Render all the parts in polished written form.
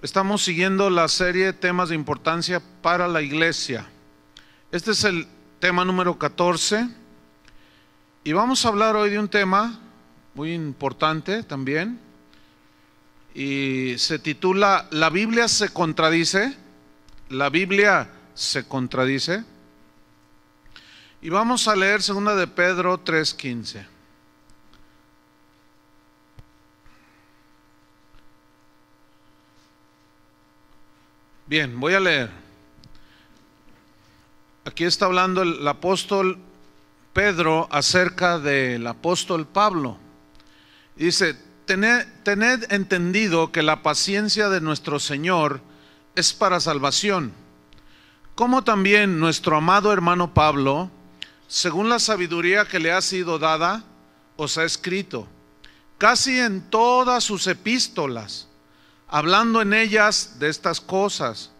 Estamos siguiendo la serie de temas de importancia para la iglesia. Este es el tema número 14 y vamos a hablar hoy de un tema muy importante también y se titula ¿La Biblia se contradice? La Biblia se contradice. Y vamos a leer 2 de Pedro 3:15. Bien, voy a leer. Aquí está hablando el apóstol Pedro acerca del apóstol Pablo. Dice: tened entendido que la paciencia de nuestro Señor es para salvación, como también nuestro amado hermano Pablo, según la sabiduría que le ha sido dada, os ha escrito, casi en todas sus epístolas, hablando en ellas de estas cosas,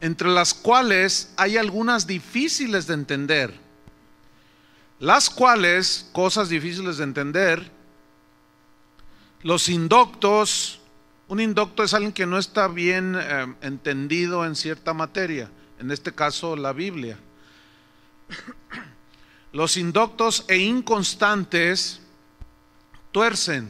entre las cuales hay algunas difíciles de entender, las cuales, cosas difíciles de entender, los indoctos, un indocto es alguien que no está bien entendido en cierta materia, en este caso la Biblia. Los indoctos e inconstantes tuercen,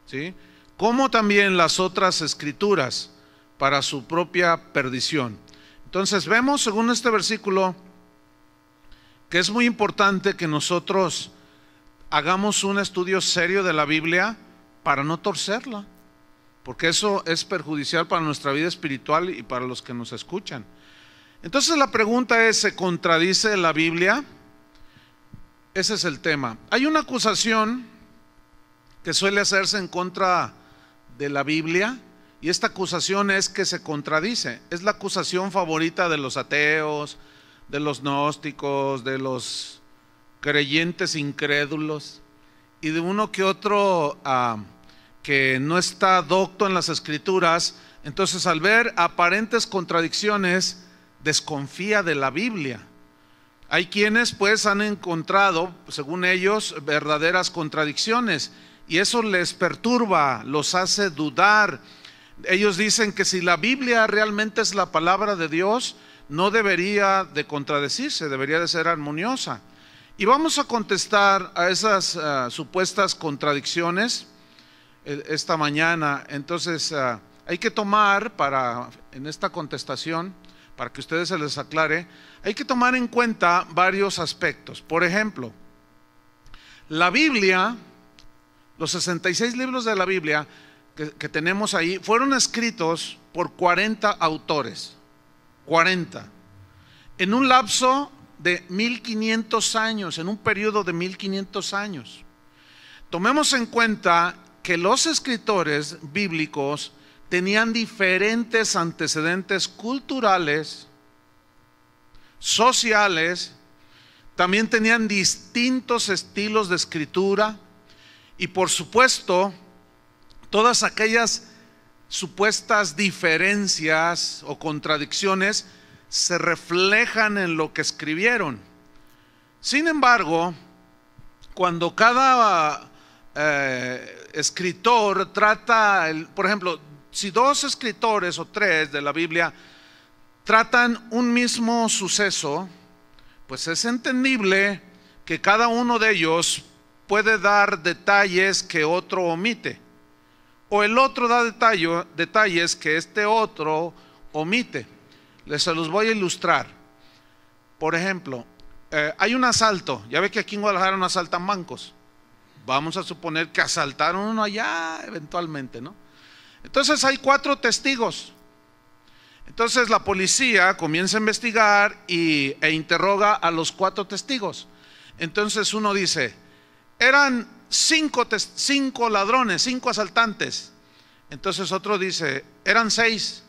¿sí?, como también las otras escrituras, para su propia perdición. Entonces vemos, según este versículo, que es muy importante que nosotros hagamos un estudio serio de la Biblia para no torcerla, porque eso es perjudicial para nuestra vida espiritual y para los que nos escuchan. Entonces la pregunta es, ¿se contradice la Biblia? Ese es el tema. Hay una acusación que suele hacerse en contra de la Biblia, y esta acusación es que se contradice. Es la acusación favorita de los ateos, de los gnósticos, de los creyentes incrédulos y de uno que otro que no está docto en las escrituras. Entonces, al ver aparentes contradicciones, desconfía de la Biblia. Hay quienes pues han encontrado, según ellos, verdaderas contradicciones, y eso les perturba, los hace dudar. Ellos dicen que si la Biblia realmente es la palabra de Dios, no debería de contradecirse, debería de ser armoniosa. Y vamos a contestar a esas supuestas contradicciones esta mañana. Entonces hay que tomar en esta contestación, para que a ustedes se les aclare, hay que tomar en cuenta varios aspectos. Por ejemplo, la Biblia, los 66 libros de la Biblia que tenemos ahí, fueron escritos por 40 autores, 40, en un lapso de 1500 años, en un periodo de 1500 años. Tomemos en cuenta que los escritores bíblicos tenían diferentes antecedentes culturales, sociales, también tenían distintos estilos de escritura y, por supuesto, todas aquellas supuestas diferencias o contradicciones se reflejan en lo que escribieron. Sin embargo, cuando cada escritor trata, por ejemplo, si dos escritores o tres de la Biblia tratan un mismo suceso, pues es entendible que cada uno de ellos puede dar detalles que otro omite, o el otro da detalles que este otro omite. Se los voy a ilustrar. Por ejemplo, hay un asalto. Ya ve que aquí en Guadalajara no asaltan bancos. Vamos a suponer que asaltaron uno allá eventualmente, ¿no? Entonces hay 4 testigos. Entonces la policía comienza a investigar e interroga a los 4 testigos. Entonces uno dice, eran 5 ladrones, 5 asaltantes. Entonces otro dice, eran 6.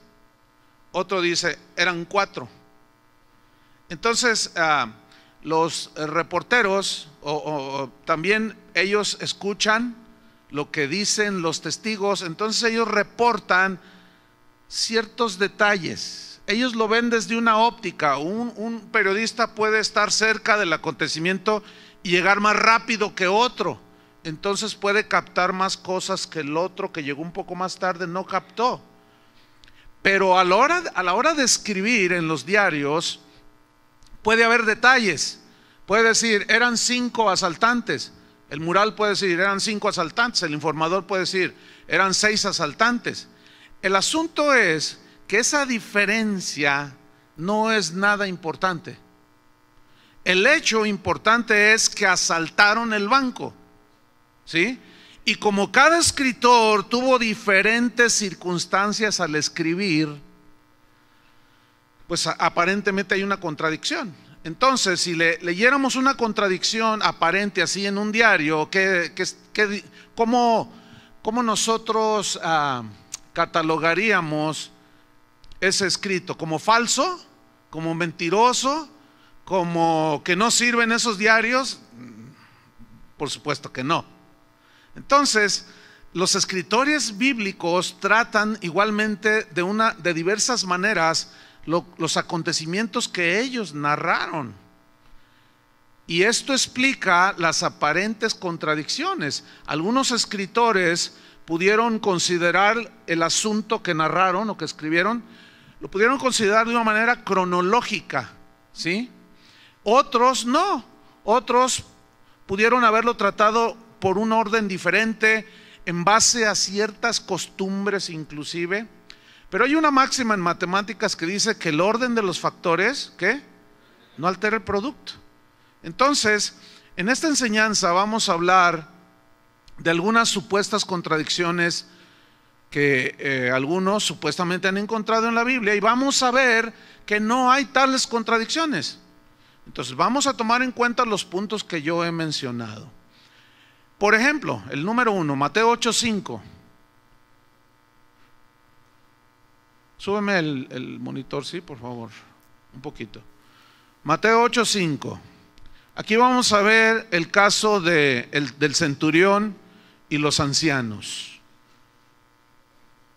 Otro dice, eran 4. Entonces los reporteros también ellos escuchan lo que dicen los testigos. Entonces ellos reportan ciertos detalles. Ellos lo ven desde una óptica. Un periodista puede estar cerca del acontecimiento y llegar más rápido que otro. Entonces puede captar más cosas que el otro que llegó un poco más tarde no captó. Pero a la hora de escribir en los diarios, puede haber detalles. Puede decir, eran 5 asaltantes. El mural puede decir, eran 5 asaltantes. El informador puede decir, eran 6 asaltantes. El asunto es que esa diferencia no es nada importante. El hecho importante es que asaltaron el banco, ¿sí? Y como cada escritor tuvo diferentes circunstancias al escribir, pues aparentemente hay una contradicción. Entonces, si leyéramos una contradicción aparente así en un diario, ¿cómo nosotros catalogaríamos ese escrito? ¿Como falso? ¿Como mentiroso? ¿Como que no sirven esos diarios? Por supuesto que no. Entonces, los escritores bíblicos tratan igualmente de diversas maneras los acontecimientos que ellos narraron. Y esto explica las aparentes contradicciones. Algunos escritores pudieron considerar el asunto que narraron o que escribieron, lo pudieron considerar de una manera cronológica, ¿sí? Otros no, otros pudieron haberlo tratado por un orden diferente, en base a ciertas costumbres inclusive. Pero hay una máxima en matemáticas que dice que el orden de los factores, ¿qué? No altera el producto. Entonces, en esta enseñanza vamos a hablar de algunas supuestas contradicciones que algunos supuestamente han encontrado en la Biblia, y vamos a ver que no hay tales contradicciones. Entonces vamos a tomar en cuenta los puntos que yo he mencionado. Por ejemplo, el número 1, Mateo 8:5. Súbeme el monitor, sí, por favor, un poquito. Mateo 8:5. Aquí vamos a ver el caso del centurión y los ancianos.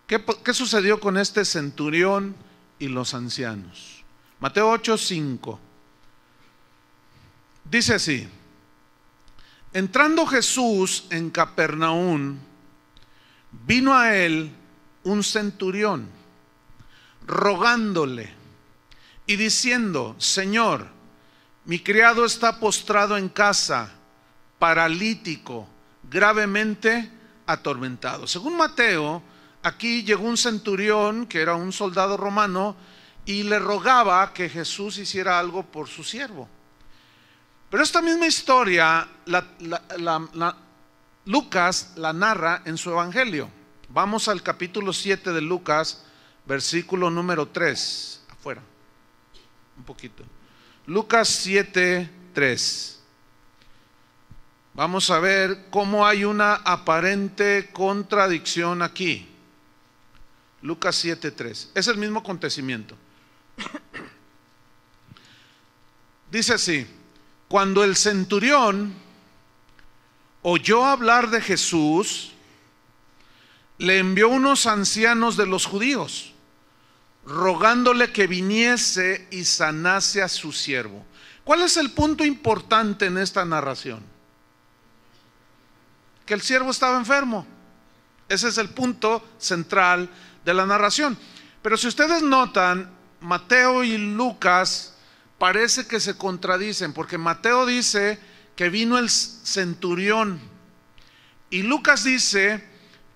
¿Qué sucedió con este centurión y los ancianos? Mateo 8:5. Dice así: entrando Jesús en Capernaum, vino a él un centurión, rogándole y diciendo: Señor, mi criado está postrado en casa, paralítico, gravemente atormentado. Según Mateo, aquí llegó un centurión, que era un soldado romano, y le rogaba que Jesús hiciera algo por su siervo. Pero esta misma historia Lucas la narra en su evangelio. Vamos al capítulo 7 de Lucas, versículo número 3. Afuera, un poquito. Lucas 7:3. Vamos a ver cómo hay una aparente contradicción aquí. Lucas 7:3. Es el mismo acontecimiento. Dice así: cuando el centurión oyó hablar de Jesús, le envió unos ancianos de los judíos, rogándole que viniese y sanase a su siervo. ¿Cuál es el punto importante en esta narración? Que el siervo estaba enfermo. Ese es el punto central de la narración. Pero si ustedes notan, Mateo y Lucas parece que se contradicen, porque Mateo dice que vino el centurión y Lucas dice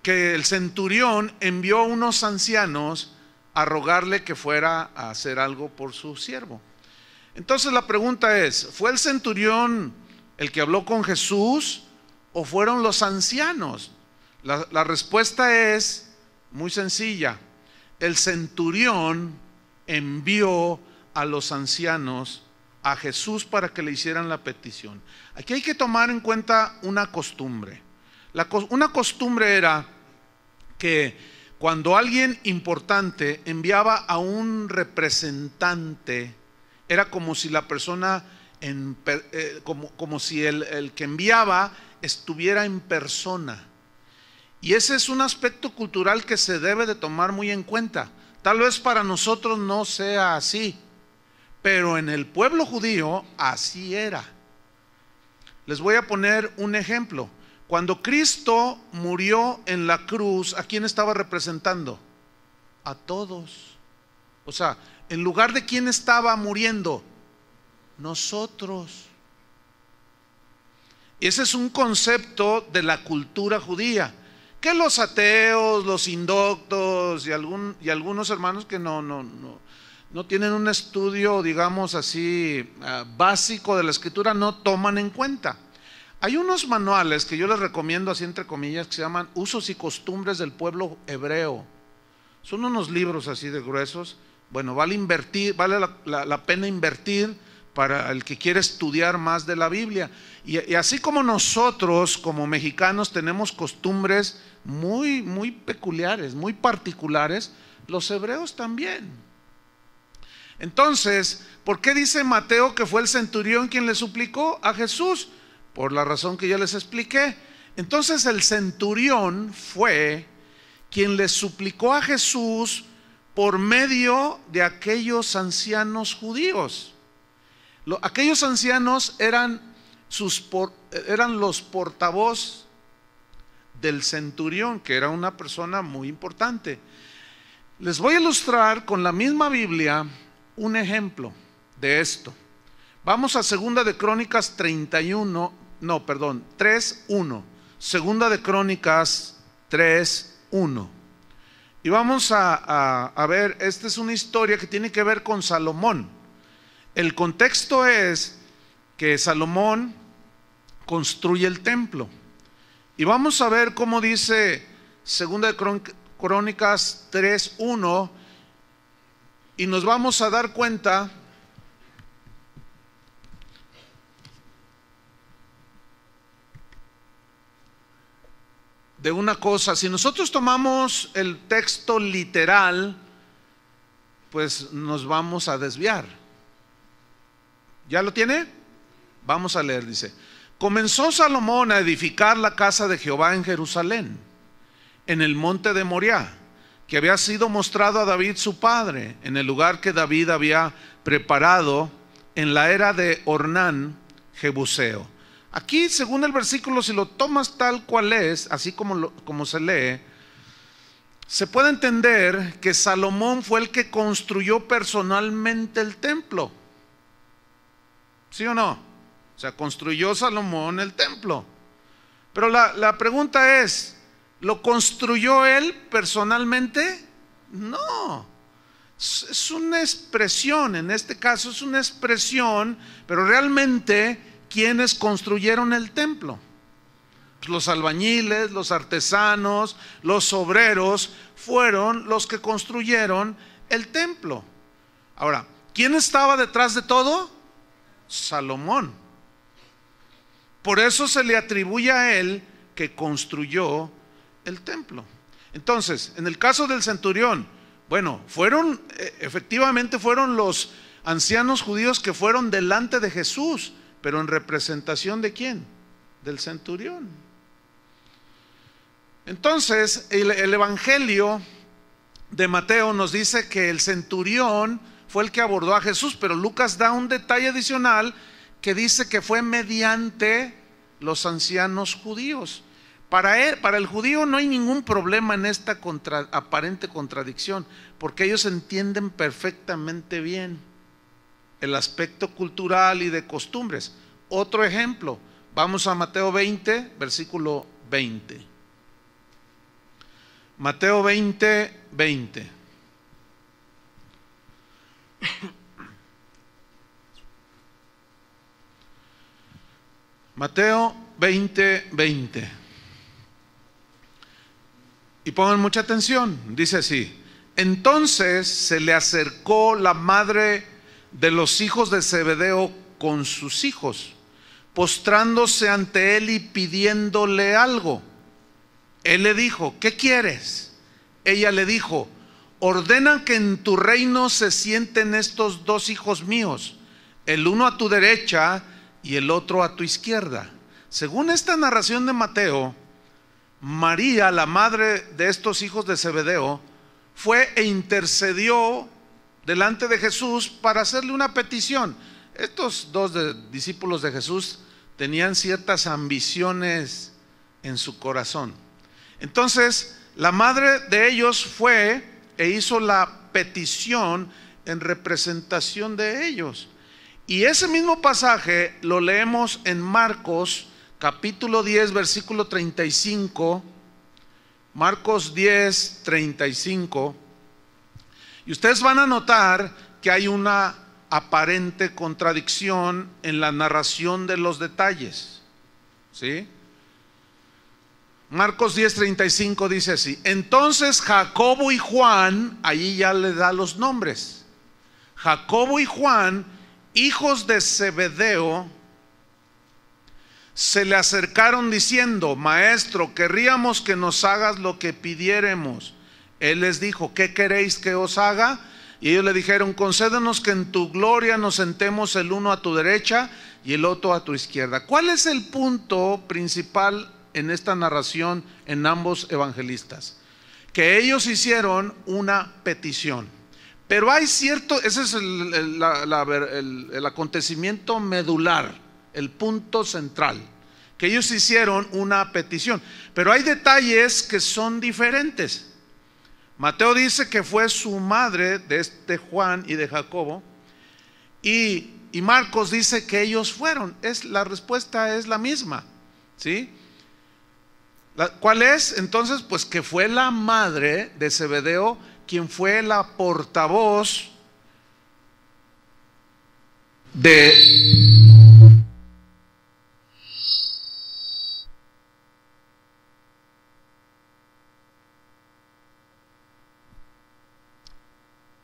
que el centurión envió a unos ancianos a rogarle que fuera a hacer algo por su siervo. Entonces la pregunta es: ¿fue el centurión el que habló con Jesús o fueron los ancianos? La respuesta es muy sencilla. El centurión envió a los ancianos a Jesús para que le hicieran la petición. Aquí hay que tomar en cuenta una costumbre. Una costumbre era que cuando alguien importante enviaba a un representante, era como si la persona, como si el que enviaba estuviera en persona. Y ese es un aspecto cultural que se debe de tomar muy en cuenta. Tal vez para nosotros no sea así, pero en el pueblo judío así era. Les voy a poner un ejemplo. Cuando Cristo murió en la cruz, ¿a quién estaba representando? a todos. O sea, en lugar de quién estaba muriendo, nosotros. Ese es un concepto de la cultura judía, que los ateos, los indoctos y algunos hermanos que no tienen un estudio, digamos así, básico de la escritura, no toman en cuenta. Hay unos manuales que yo les recomiendo, así entre comillas, que se llaman Usos y Costumbres del Pueblo Hebreo. Son unos libros así de gruesos. Bueno, vale la pena invertir para el que quiere estudiar más de la Biblia. Y así como nosotros, como mexicanos, tenemos costumbres muy peculiares, muy particulares, los hebreos también. Entonces, ¿por qué dice Mateo que fue el centurión quien le suplicó a Jesús? Por la razón que ya les expliqué. Entonces el centurión fue quien le suplicó a Jesús por medio de aquellos ancianos judíos. Aquellos ancianos eran los portavoz del centurión, que era una persona muy importante. Les voy a ilustrar con la misma Biblia un ejemplo de esto. Vamos a Segunda de Crónicas 3:1. Segunda de Crónicas 3:1. Y vamos a ver, esta es una historia que tiene que ver con Salomón. El contexto es que Salomón construye el templo. Y vamos a ver cómo dice Segunda de Crónicas 3:1, y nos vamos a dar cuenta de una cosa. Si nosotros tomamos el texto literal, pues nos vamos a desviar. ¿Ya lo tiene? Vamos a leer, dice: comenzó Salomón a edificar la casa de Jehová en Jerusalén, en el monte de Moriah, que había sido mostrado a David su padre, en el lugar que David había preparado en la era de Ornán Jebuseo. Aquí, según el versículo, si lo tomas tal cual es, así como se lee, se puede entender que Salomón fue el que construyó personalmente el templo. ¿Sí o no? O sea, construyó Salomón el templo. Pero la pregunta es, ¿lo construyó él personalmente? No. Es una expresión, en este caso es una expresión, pero realmente, ¿quiénes construyeron el templo? Pues los albañiles, los artesanos, los obreros fueron los que construyeron el templo. Ahora, ¿quién estaba detrás de todo? Salomón. Por eso se le atribuye a él que construyó el templo. Entonces, en el caso del centurión, bueno, efectivamente fueron los ancianos judíos que fueron delante de Jesús, pero en representación ¿de quién? Del centurión. Entonces, el Evangelio de Mateo nos dice que el centurión fue el que abordó a Jesús, pero Lucas da un detalle adicional que dice que fue mediante los ancianos judíos. Para el judío no hay ningún problema en esta aparente contradicción, porque ellos entienden perfectamente bien el aspecto cultural y de costumbres. Otro ejemplo, vamos a Mateo 20, versículo 20. Mateo 20, 20. Mateo 20, 20. Y pongan mucha atención, dice así: entonces se le acercó la madre de los hijos de Zebedeo con sus hijos, postrándose ante él y pidiéndole algo. Él le dijo: ¿qué quieres? Ella le dijo: ordena que en tu reino se sienten estos dos hijos míos, el uno a tu derecha y el otro a tu izquierda. Según esta narración de Mateo, María, la madre de estos hijos de Zebedeo, fue e intercedió delante de Jesús para hacerle una petición. Estos dos discípulos de Jesús tenían ciertas ambiciones en su corazón. Entonces, la madre de ellos fue e hizo la petición en representación de ellos. Y ese mismo pasaje lo leemos en Marcos capítulo 10 versículo 35. Marcos 10, 35. Y ustedes van a notar que hay una aparente contradicción en la narración de los detalles, ¿sí? Marcos 10, 35 dice así: entonces Jacobo y Juan, ahí ya le da los nombres, Jacobo y Juan, hijos de Zebedeo, se le acercaron diciendo: Maestro, querríamos que nos hagas lo que pidiéremos. Él les dijo: ¿qué queréis que os haga? Y ellos le dijeron: concédenos que en tu gloria nos sentemos el uno a tu derecha y el otro a tu izquierda. ¿Cuál es el punto principal en esta narración en ambos evangelistas? Que ellos hicieron una petición. Pero hay cierto, ese es el acontecimiento medular, el punto central, que ellos hicieron una petición. Pero hay detalles que son diferentes. Mateo dice que fue su madre, de Juan y de Jacobo, y Marcos dice que ellos fueron. La respuesta es la misma, ¿sí? ¿Cuál es? Entonces, pues que fue la madre de Zebedeo quien fue la portavoz de...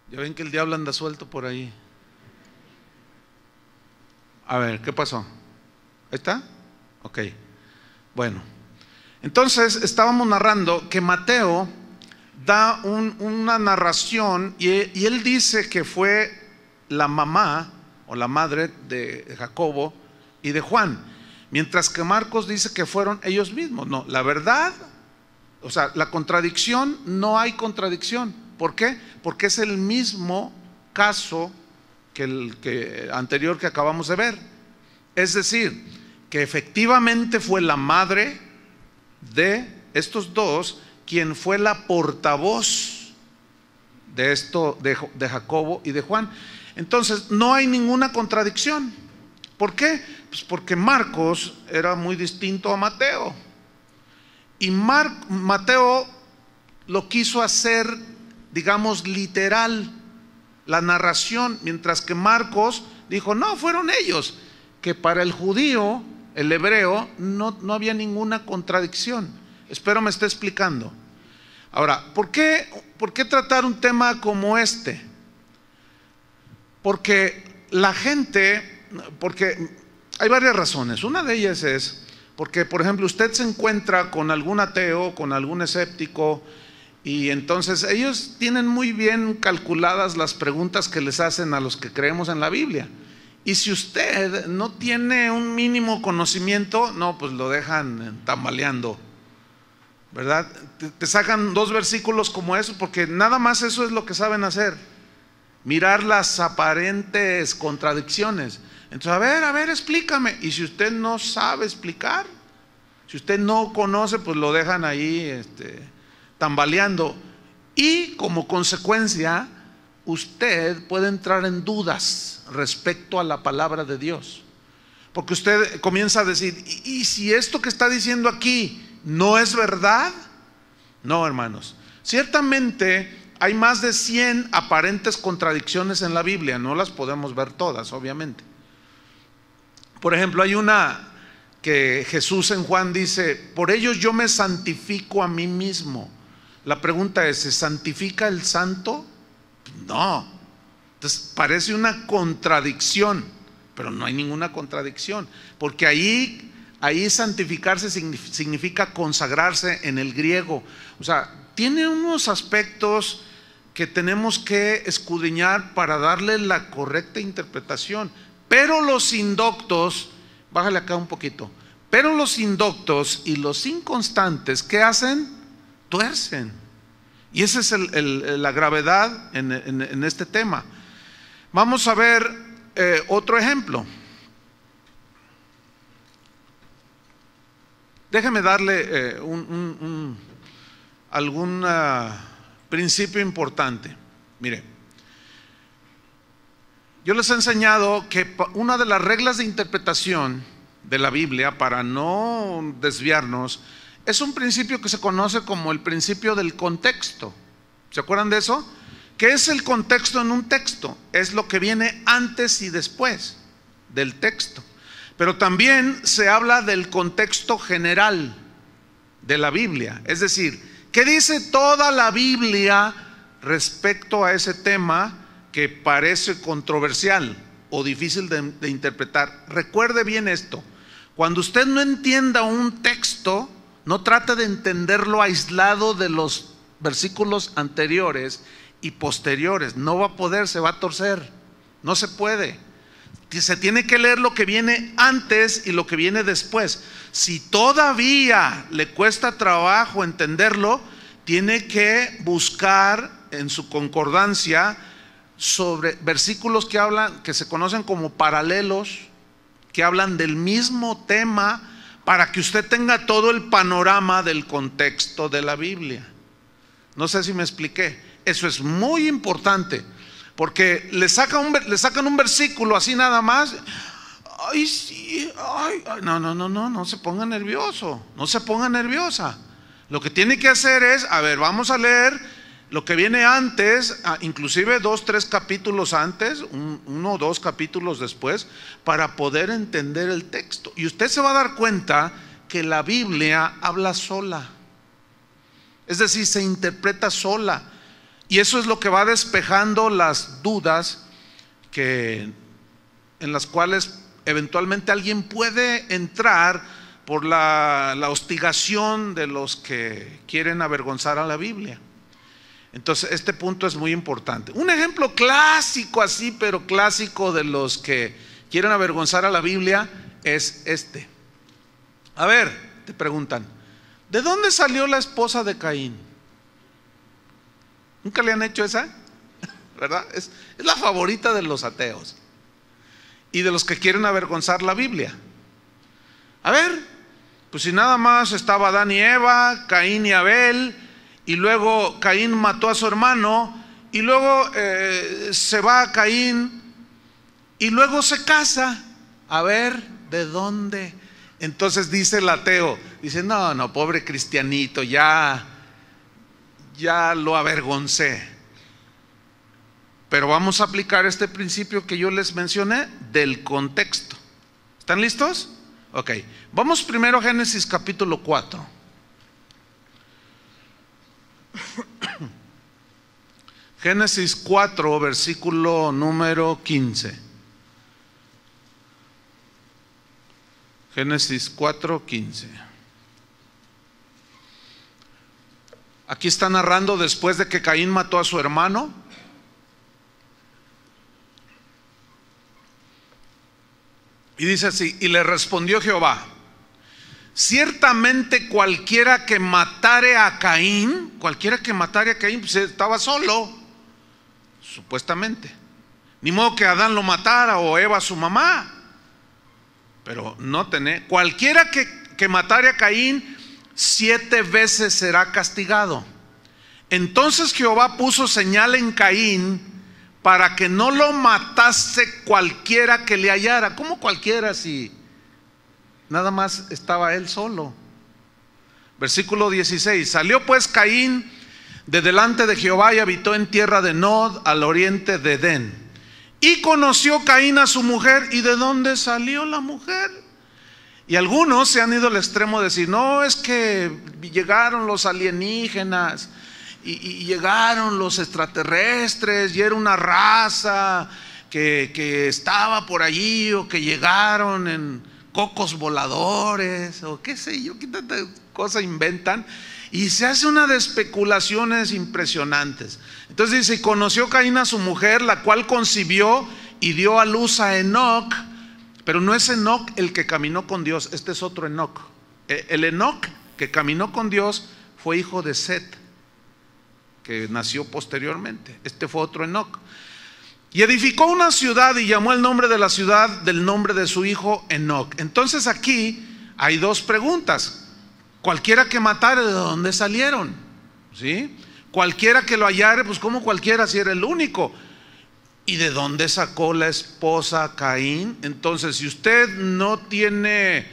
Ya ven que el diablo anda suelto por ahí. A ver, ¿qué pasó? ¿Ahí está? Ok. Bueno, entonces estábamos narrando que Mateo da una narración y él dice que fue la mamá o la madre de Jacobo y de Juan, mientras que Marcos dice que fueron ellos mismos. No, la verdad, o sea, la contradicción, no hay contradicción. ¿Por qué? Porque es el mismo caso que el anterior que acabamos de ver. Es decir, que efectivamente fue la madre de estos dos quien fue la portavoz de esto, de Jacobo y de Juan. Entonces no hay ninguna contradicción. ¿Por qué? Pues porque Marcos era muy distinto a Mateo, y Mateo lo quiso hacer, digamos, literal, la narración, mientras que Marcos dijo: no, fueron ellos. Que para el judío, el hebreo, no había ninguna contradicción. Espero me esté explicando. Ahora, ¿por qué tratar un tema como este? Porque hay varias razones. Una de ellas es porque, por ejemplo, usted se encuentra con algún ateo, con algún escéptico, y entonces ellos tienen muy bien calculadas las preguntas que les hacen a los que creemos en la Biblia. Y si usted no tiene un mínimo conocimiento, no, pues lo dejan tambaleando, ¿verdad? Te sacan dos versículos como eso, porque nada más eso es lo que saben hacer: mirar las aparentes contradicciones. Entonces, a ver, explícame. Y si usted no sabe explicar, si usted no conoce, pues lo dejan ahí tambaleando. Y como consecuencia, usted puede entrar en dudas respecto a la palabra de Dios, porque usted comienza a decir: ¿y si esto que está diciendo aquí no es verdad? No, hermanos, ciertamente hay más de 100 aparentes contradicciones en la Biblia. No las podemos ver todas, obviamente. Por ejemplo, hay una que Jesús en Juan dice: por ellos yo me santifico a mí mismo. La pregunta es: ¿se santifica el santo? No. Entonces parece una contradicción, pero no hay ninguna contradicción, porque ahí santificarse significa consagrarse en el griego. O sea, tiene unos aspectos que tenemos que escudriñar para darle la correcta interpretación. Pero los indoctos, bájale acá un poquito, pero los indoctos y los inconstantes, ¿qué hacen? Tuercen. Y esa es la gravedad en este tema. Vamos a ver otro ejemplo. Déjeme darle algún principio importante. Mire, yo les he enseñado que una de las reglas de interpretación de la Biblia, para no desviarnos, es un principio que se conoce como el principio del contexto. ¿Se acuerdan de eso? ¿Qué es el contexto en un texto? Es lo que viene antes y después del texto. Pero también se habla del contexto general de la Biblia. Es decir, ¿qué dice toda la Biblia respecto a ese tema que parece controversial o difícil de interpretar? Recuerde bien esto: cuando usted no entienda un texto, no trate de entenderlo aislado de los versículos anteriores y posteriores. No va a poder, se va a torcer. No se puede. Se tiene que leer lo que viene antes y lo que viene después. Si todavía le cuesta trabajo entenderlo, tiene que buscar en su concordancia sobre versículos que hablan, que se conocen como paralelos, que hablan del mismo tema, para que usted tenga todo el panorama del contexto de la Biblia. No sé si me expliqué. Eso es muy importante, porque le sacan un versículo así nada más. Ay, sí, ay, no se ponga nervioso, no se ponga nerviosa. Lo que tiene que hacer es, a ver, vamos a leer lo que viene antes, inclusive 2, 3 capítulos antes, 1 o 2 capítulos después, para poder entender el texto. Y usted se va a dar cuenta que la Biblia habla sola, es decir, se interpreta sola. Y eso es lo que va despejando las dudas en las cuales eventualmente alguien puede entrar por la hostigación de los que quieren avergonzar a la Biblia. Entonces este punto es muy importante. Un ejemplo clásico así, pero clásico, de los que quieren avergonzar a la Biblia es este. A ver, te preguntan, ¿de dónde salió la esposa de Caín? ¿Nunca le han hecho esa? ¿Verdad? Es la favorita de los ateos y de los que quieren avergonzar la Biblia. A ver, pues si nada más estaba Adán y Eva, Caín y Abel, y luego Caín mató a su hermano, y luego se va a Caín, y luego se casa. A ver, ¿de dónde? Entonces dice el ateo, dice, no, pobre cristianito, ya lo avergoncé. Pero vamos a aplicar este principio que yo les mencioné del contexto. ¿Están listos? Ok, vamos primero a Génesis capítulo 4. Génesis 4, versículo número 15. Génesis 4, 15. Aquí está narrando después de que Caín mató a su hermano. Y dice así: y le respondió Jehová: ciertamente cualquiera que matare a Caín, pues estaba solo, supuestamente. Ni modo que Adán lo matara o Eva su mamá. Pero noten, cualquiera que matare a Caín 7 veces será castigado. Entonces Jehová puso señal en Caín para que no lo matase cualquiera que le hallara. ¿Cómo cualquiera si nada más estaba él solo? Versículo 16. Salió pues Caín de delante de Jehová y habitó en tierra de Nod, al oriente de Edén. Y conoció Caín a su mujer. ¿Y de dónde salió la mujer? Y algunos se han ido al extremo de decir, no, es que llegaron los alienígenas y llegaron los extraterrestres y era una raza que estaba por allí, o que llegaron en cocos voladores, o qué sé yo, qué tanta cosa inventan, y se hace una de especulaciones impresionantes. Entonces dice: y conoció Caín a su mujer, la cual concibió y dio a luz a Enoc. Pero no es Enoc el que caminó con Dios, este es otro Enoc. El Enoc que caminó con Dios fue hijo de Set, que nació posteriormente. Este fue otro Enoc. Y edificó una ciudad y llamó el nombre de la ciudad del nombre de su hijo Enoc. Entonces aquí hay dos preguntas. Cualquiera que matare, ¿de dónde salieron? ¿Sí? Cualquiera que lo hallare, pues como cualquiera si era el único. ¿Y de dónde sacó la esposa Caín? Entonces, si usted no tiene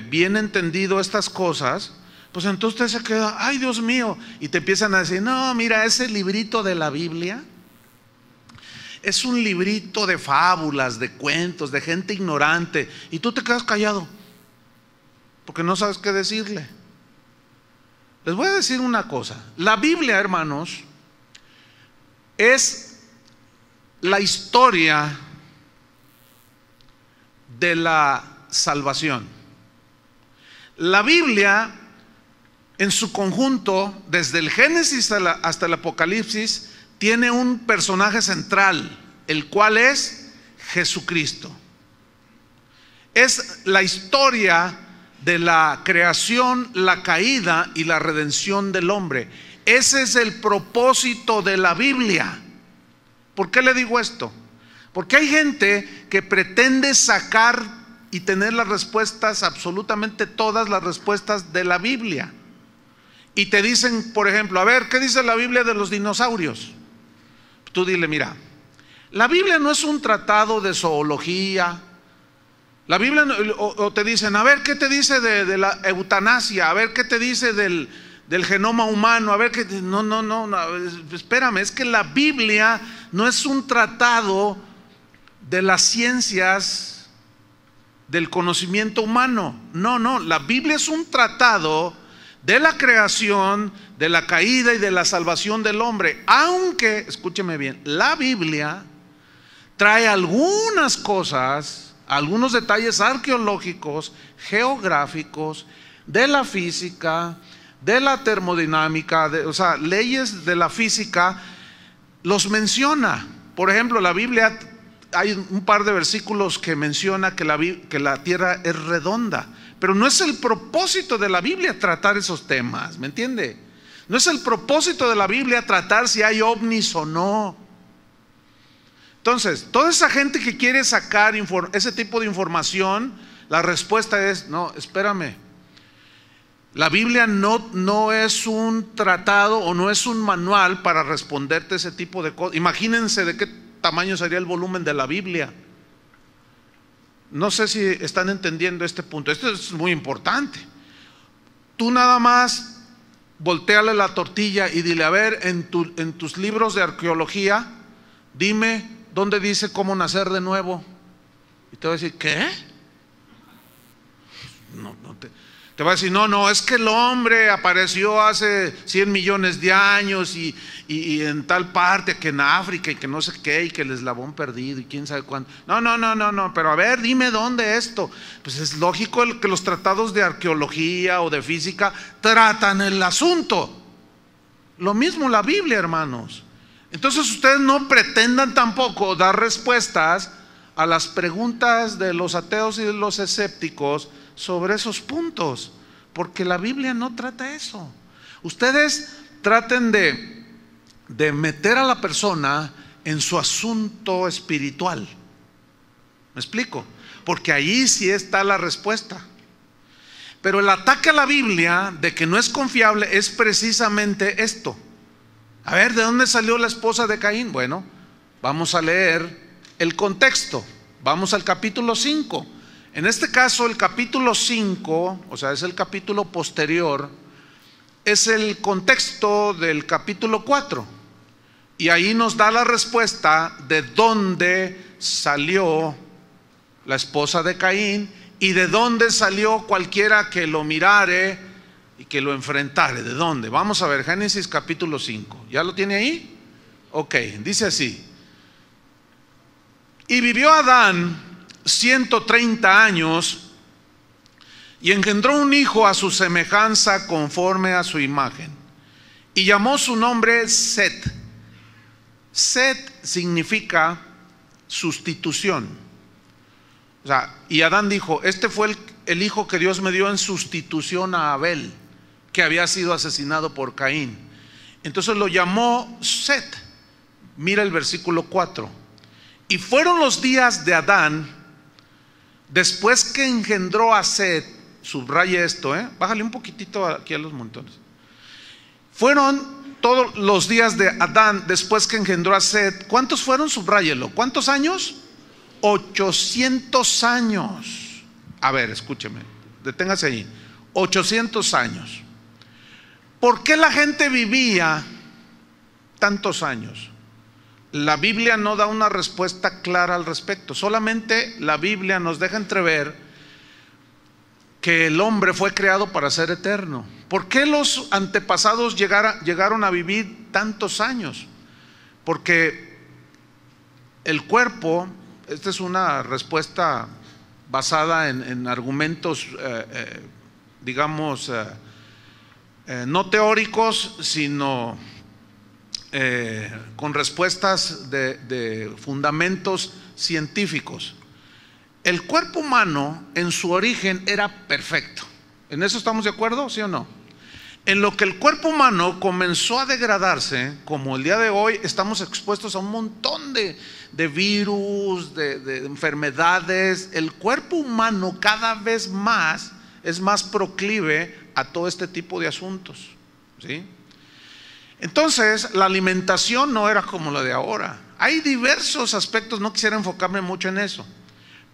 bien entendido estas cosas, pues entonces usted se queda, ay Dios mío, y te empiezan a decir, no, mira, ese librito de la Biblia es un librito de fábulas, de cuentos, de gente ignorante, y tú te quedas callado, porque no sabes qué decirle. Les voy a decir una cosa, la Biblia, hermanos, es la historia de la salvación. La Biblia en su conjunto, desde el Génesis hasta el Apocalipsis, tiene un personaje central, el cual es Jesucristo. Es la historia de la creación, la caída y la redención del hombre. Ese es el propósito de la Biblia. ¿Por qué le digo esto? Porque hay gente que pretende sacar y tener las respuestas, absolutamente todas las respuestas de la Biblia. Y te dicen, por ejemplo, a ver, ¿qué dice la Biblia de los dinosaurios? Tú dile, mira, la Biblia no es un tratado de zoología. La Biblia, o te dicen, a ver, ¿qué te dice de la eutanasia? A ver, ¿qué te dice del genoma humano? A ver, no, espérame, es que la Biblia no es un tratado de las ciencias del conocimiento humano. No, la Biblia es un tratado de la creación, de la caída y de la salvación del hombre. Aunque, escúcheme bien, la Biblia trae algunas cosas, algunos detalles arqueológicos, geográficos, de la física, de la termodinámica, o sea, leyes de la física, los menciona. Por ejemplo, la Biblia, hay un par de versículos que menciona que la tierra es redonda, pero no es el propósito de la Biblia tratar esos temas, ¿me entiende? No es el propósito de la Biblia tratar si hay ovnis o no. Entonces, toda esa gente que quiere sacar ese tipo de información, la respuesta es, no, espérame. La Biblia no es un tratado o no es un manual para responderte ese tipo de cosas. Imagínense de qué tamaño sería el volumen de la Biblia. No sé si están entendiendo este punto. Esto es muy importante. Tú nada más volteale la tortilla y dile, a ver, en tus libros de arqueología, dime dónde dice cómo nacer de nuevo. Y te va a decir, ¿qué? Te va a decir, no, es que el hombre apareció hace 100 millones de años y en tal parte, que en África y que no sé qué, y que el eslabón perdido y quién sabe cuándo. No, pero a ver, dime dónde esto. Pues es lógico que los tratados de arqueología o de física tratan el asunto. Lo mismo la Biblia, hermanos. Entonces ustedes no pretendan tampoco dar respuestas a las preguntas de los ateos y de los escépticos sobre esos puntos, porque la Biblia no trata eso. Ustedes traten de meter a la persona en su asunto espiritual. ¿Me explico? Porque ahí sí está la respuesta. Pero el ataque a la Biblia de que no es confiable es precisamente esto. A ver, ¿de dónde salió la esposa de Caín? Bueno, vamos a leer el contexto. Vamos al capítulo 5. En este caso, el capítulo 5, o sea, es el capítulo posterior, es el contexto del capítulo 4. Y ahí nos da la respuesta de dónde salió la esposa de Caín y de dónde salió cualquiera que lo mirare y que lo enfrentare. ¿De dónde? Vamos a ver, Génesis capítulo 5. ¿Ya lo tiene ahí? Ok, dice así. Y vivió Adán 130 años y engendró un hijo a su semejanza conforme a su imagen y llamó su nombre Set. Set significa sustitución. O sea, y Adán dijo, este fue el hijo que Dios me dio en sustitución a Abel, que había sido asesinado por Caín. Entonces lo llamó Set. Mira el versículo 4. Y fueron los días de Adán después que engendró a Set. Subraya esto, bájale un poquitito aquí a los montones. Fueron todos los días de Adán después que engendró a Set, ¿cuántos fueron? Subráyelo. ¿Cuántos años? 800 años. A ver, escúcheme, deténgase ahí. 800 años. ¿Por qué la gente vivía tantos años? La Biblia no da una respuesta clara al respecto. Solamente la Biblia nos deja entrever que el hombre fue creado para ser eterno. ¿Por qué los antepasados llegaron a vivir tantos años? Porque el cuerpo, esta es una respuesta basada en argumentos, digamos, no teóricos, sino con respuestas de fundamentos científicos. El cuerpo humano en su origen era perfecto. ¿En eso estamos de acuerdo? ¿Sí o no? En lo que el cuerpo humano comenzó a degradarse, como el día de hoy estamos expuestos a un montón de virus, de enfermedades, el cuerpo humano cada vez más es más proclive a todo este tipo de asuntos, ¿sí? Entonces, la alimentación no era como la de ahora. Hay diversos aspectos, no quisiera enfocarme mucho en eso.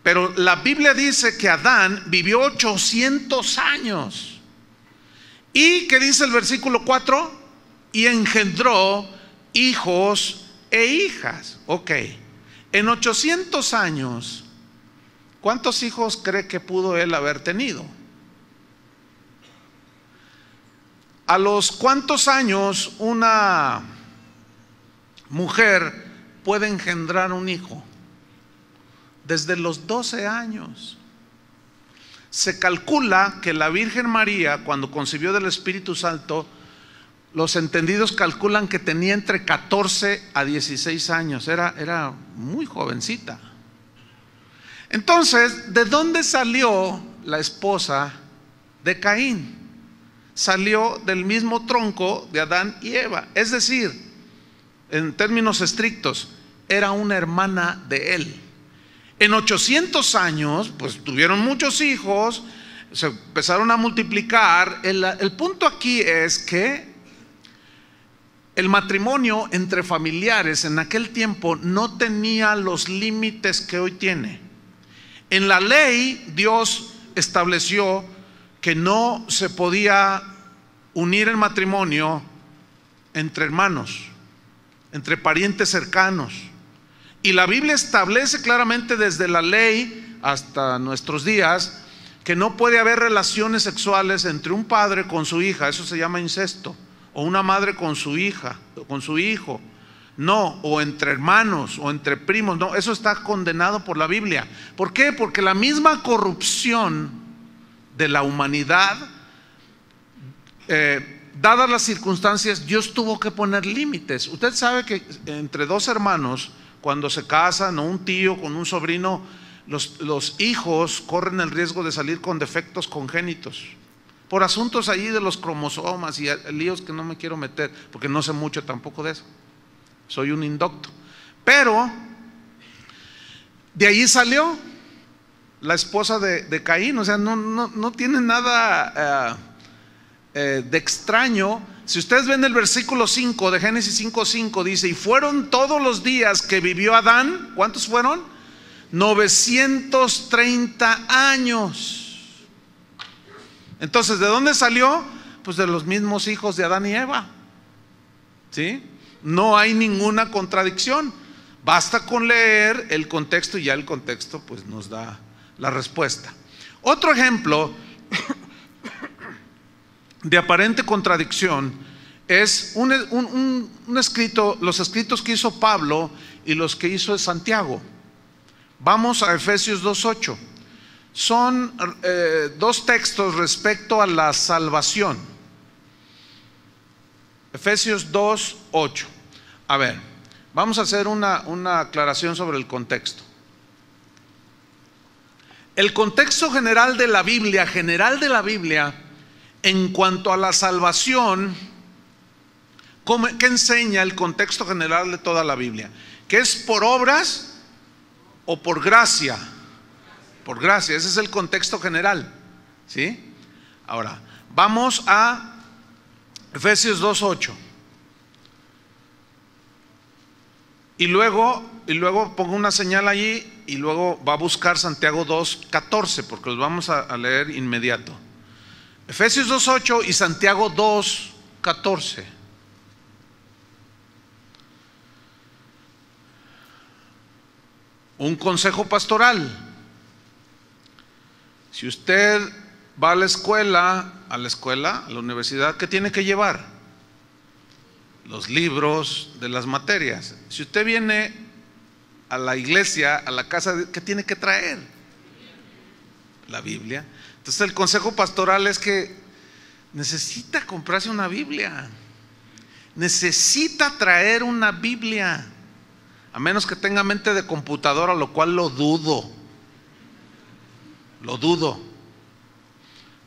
Pero la Biblia dice que Adán vivió 800 años. ¿Y qué dice el versículo 4? Y engendró hijos e hijas. Ok. En 800 años, ¿cuántos hijos cree que pudo él haber tenido? ¿A los cuántos años una mujer puede engendrar un hijo? Desde los 12 años. Se calcula que la Virgen María, cuando concibió del Espíritu Santo, los entendidos calculan que tenía entre 14 a 16 años. Era muy jovencita. Entonces, ¿de dónde salió la esposa de Caín? Salió del mismo tronco de Adán y Eva. Es decir, en términos estrictos, era una hermana de él. En 800 años, pues tuvieron muchos hijos, se empezaron a multiplicar. El punto aquí es que el matrimonio entre familiares en aquel tiempo no tenía los límites que hoy tiene. En la ley, Dios estableció que no se podía unir el matrimonio entre hermanos, entre parientes cercanos. Y la Biblia establece claramente desde la ley hasta nuestros días que no puede haber relaciones sexuales entre un padre con su hija, eso se llama incesto, o una madre con su hija, con su hijo, no, o entre hermanos, o entre primos, no, eso está condenado por la Biblia. ¿Por qué? Porque la misma corrupción de la humanidad, dadas las circunstancias, Dios tuvo que poner límites. Usted sabe que entre dos hermanos, cuando se casan, o un tío con un sobrino, los hijos corren el riesgo de salir con defectos congénitos, por asuntos allí de los cromosomas y líos que no me quiero meter, porque no sé mucho tampoco de eso, soy un indocto. Pero de ahí salió la esposa de Caín. O sea, no tiene nada de extraño. Si ustedes ven el versículo 5 de Génesis 5:5, dice: y fueron todos los días que vivió Adán, ¿cuántos fueron? 930 años. Entonces, ¿de dónde salió? Pues de los mismos hijos de Adán y Eva, ¿sí? No hay ninguna contradicción. Basta con leer el contexto y ya el contexto pues nos da la respuesta. Otro ejemplo de aparente contradicción es un escrito, los escritos que hizo Pablo y los que hizo Santiago. Vamos a Efesios 2:8. Son dos textos respecto a la salvación. Efesios 2:8. A ver, vamos a hacer una aclaración sobre el contexto. El contexto general de la Biblia, en cuanto a la salvación, ¿qué enseña el contexto general de toda la Biblia? ¿Que es por obras o por gracia? Por gracia, ese es el contexto general, ¿sí? Ahora, vamos a Efesios 2:8. Y luego pongo una señal allí y luego va a buscar Santiago 2:14, porque los vamos a leer inmediato. Efesios 2:8 y Santiago 2:14. Un consejo pastoral. Si usted va a la escuela, a la universidad, ¿qué tiene que llevar? Los libros de las materias. Si usted viene a la iglesia, a la casa, ¿qué tiene que traer? La Biblia. Entonces el consejo pastoral es que necesita comprarse una Biblia. Necesita traer una Biblia. A menos que tenga mente de computadora, lo cual lo dudo. Lo dudo.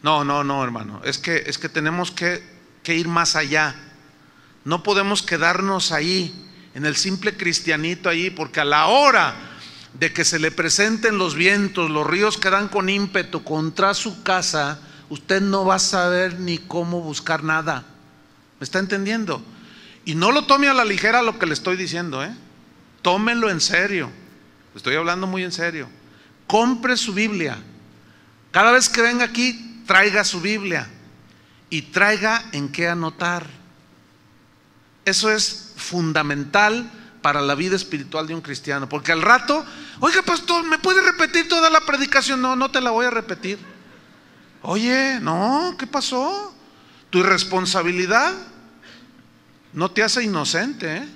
No, hermano. Es que tenemos que ir más allá. No podemos quedarnos ahí, en el simple cristianito ahí, porque a la hora de que se le presenten los vientos, los ríos que dan con ímpetu contra su casa, usted no va a saber ni cómo buscar nada. ¿Me está entendiendo? Y no lo tome a la ligera lo que le estoy diciendo, tómelo en serio. Estoy hablando muy en serio. Compre su Biblia. Cada vez que venga aquí, traiga su Biblia y traiga en qué anotar. Eso es fundamental para la vida espiritual de un cristiano, porque al rato, oiga pastor, ¿me puede repetir toda la predicación? No te la voy a repetir. Oye, no, ¿qué pasó? Tu irresponsabilidad no te hace inocente,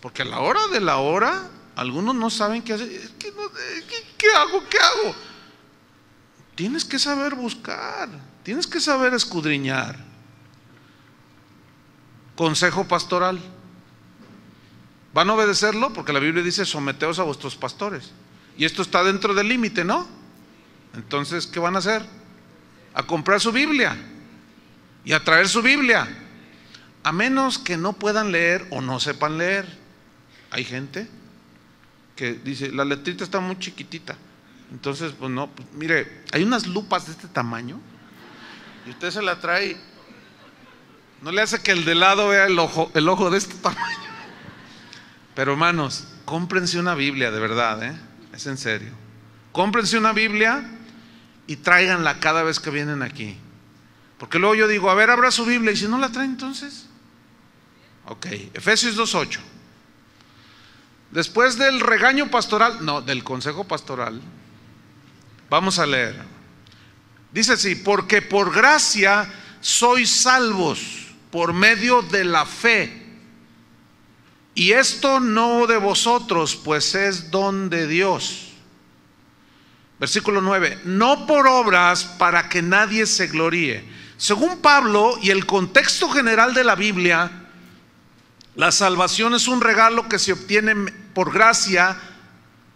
porque a la hora de la hora algunos no saben qué hacer. ¿Qué hago? Tienes que saber buscar, tienes que saber escudriñar. Consejo pastoral. ¿Van a obedecerlo? Porque la Biblia dice: someteos a vuestros pastores. Y esto está dentro del límite, ¿no? Entonces, ¿qué van a hacer? A comprar su Biblia y a traer su Biblia. A menos que no puedan leer o no sepan leer. Hay gente que dice: la letrita está muy chiquitita. Entonces, pues no, pues, mire, hay unas lupas de este tamaño y usted se la trae. No le hace que el de lado vea el ojo de este tamaño. Pero hermanos, cómprense una Biblia, de verdad, es en serio. Cómprense una Biblia y tráiganla cada vez que vienen aquí. Porque luego yo digo: a ver, abra su Biblia, y si no la traen, entonces. Ok, Efesios 2:8. Después del regaño pastoral, no, del consejo pastoral, vamos a leer. Dice así: porque por gracia sois salvos por medio de la fe, y esto no de vosotros, pues es don de Dios. Versículo 9: no por obras, para que nadie se gloríe. Según Pablo y el contexto general de la Biblia, la salvación es un regalo que se obtiene por gracia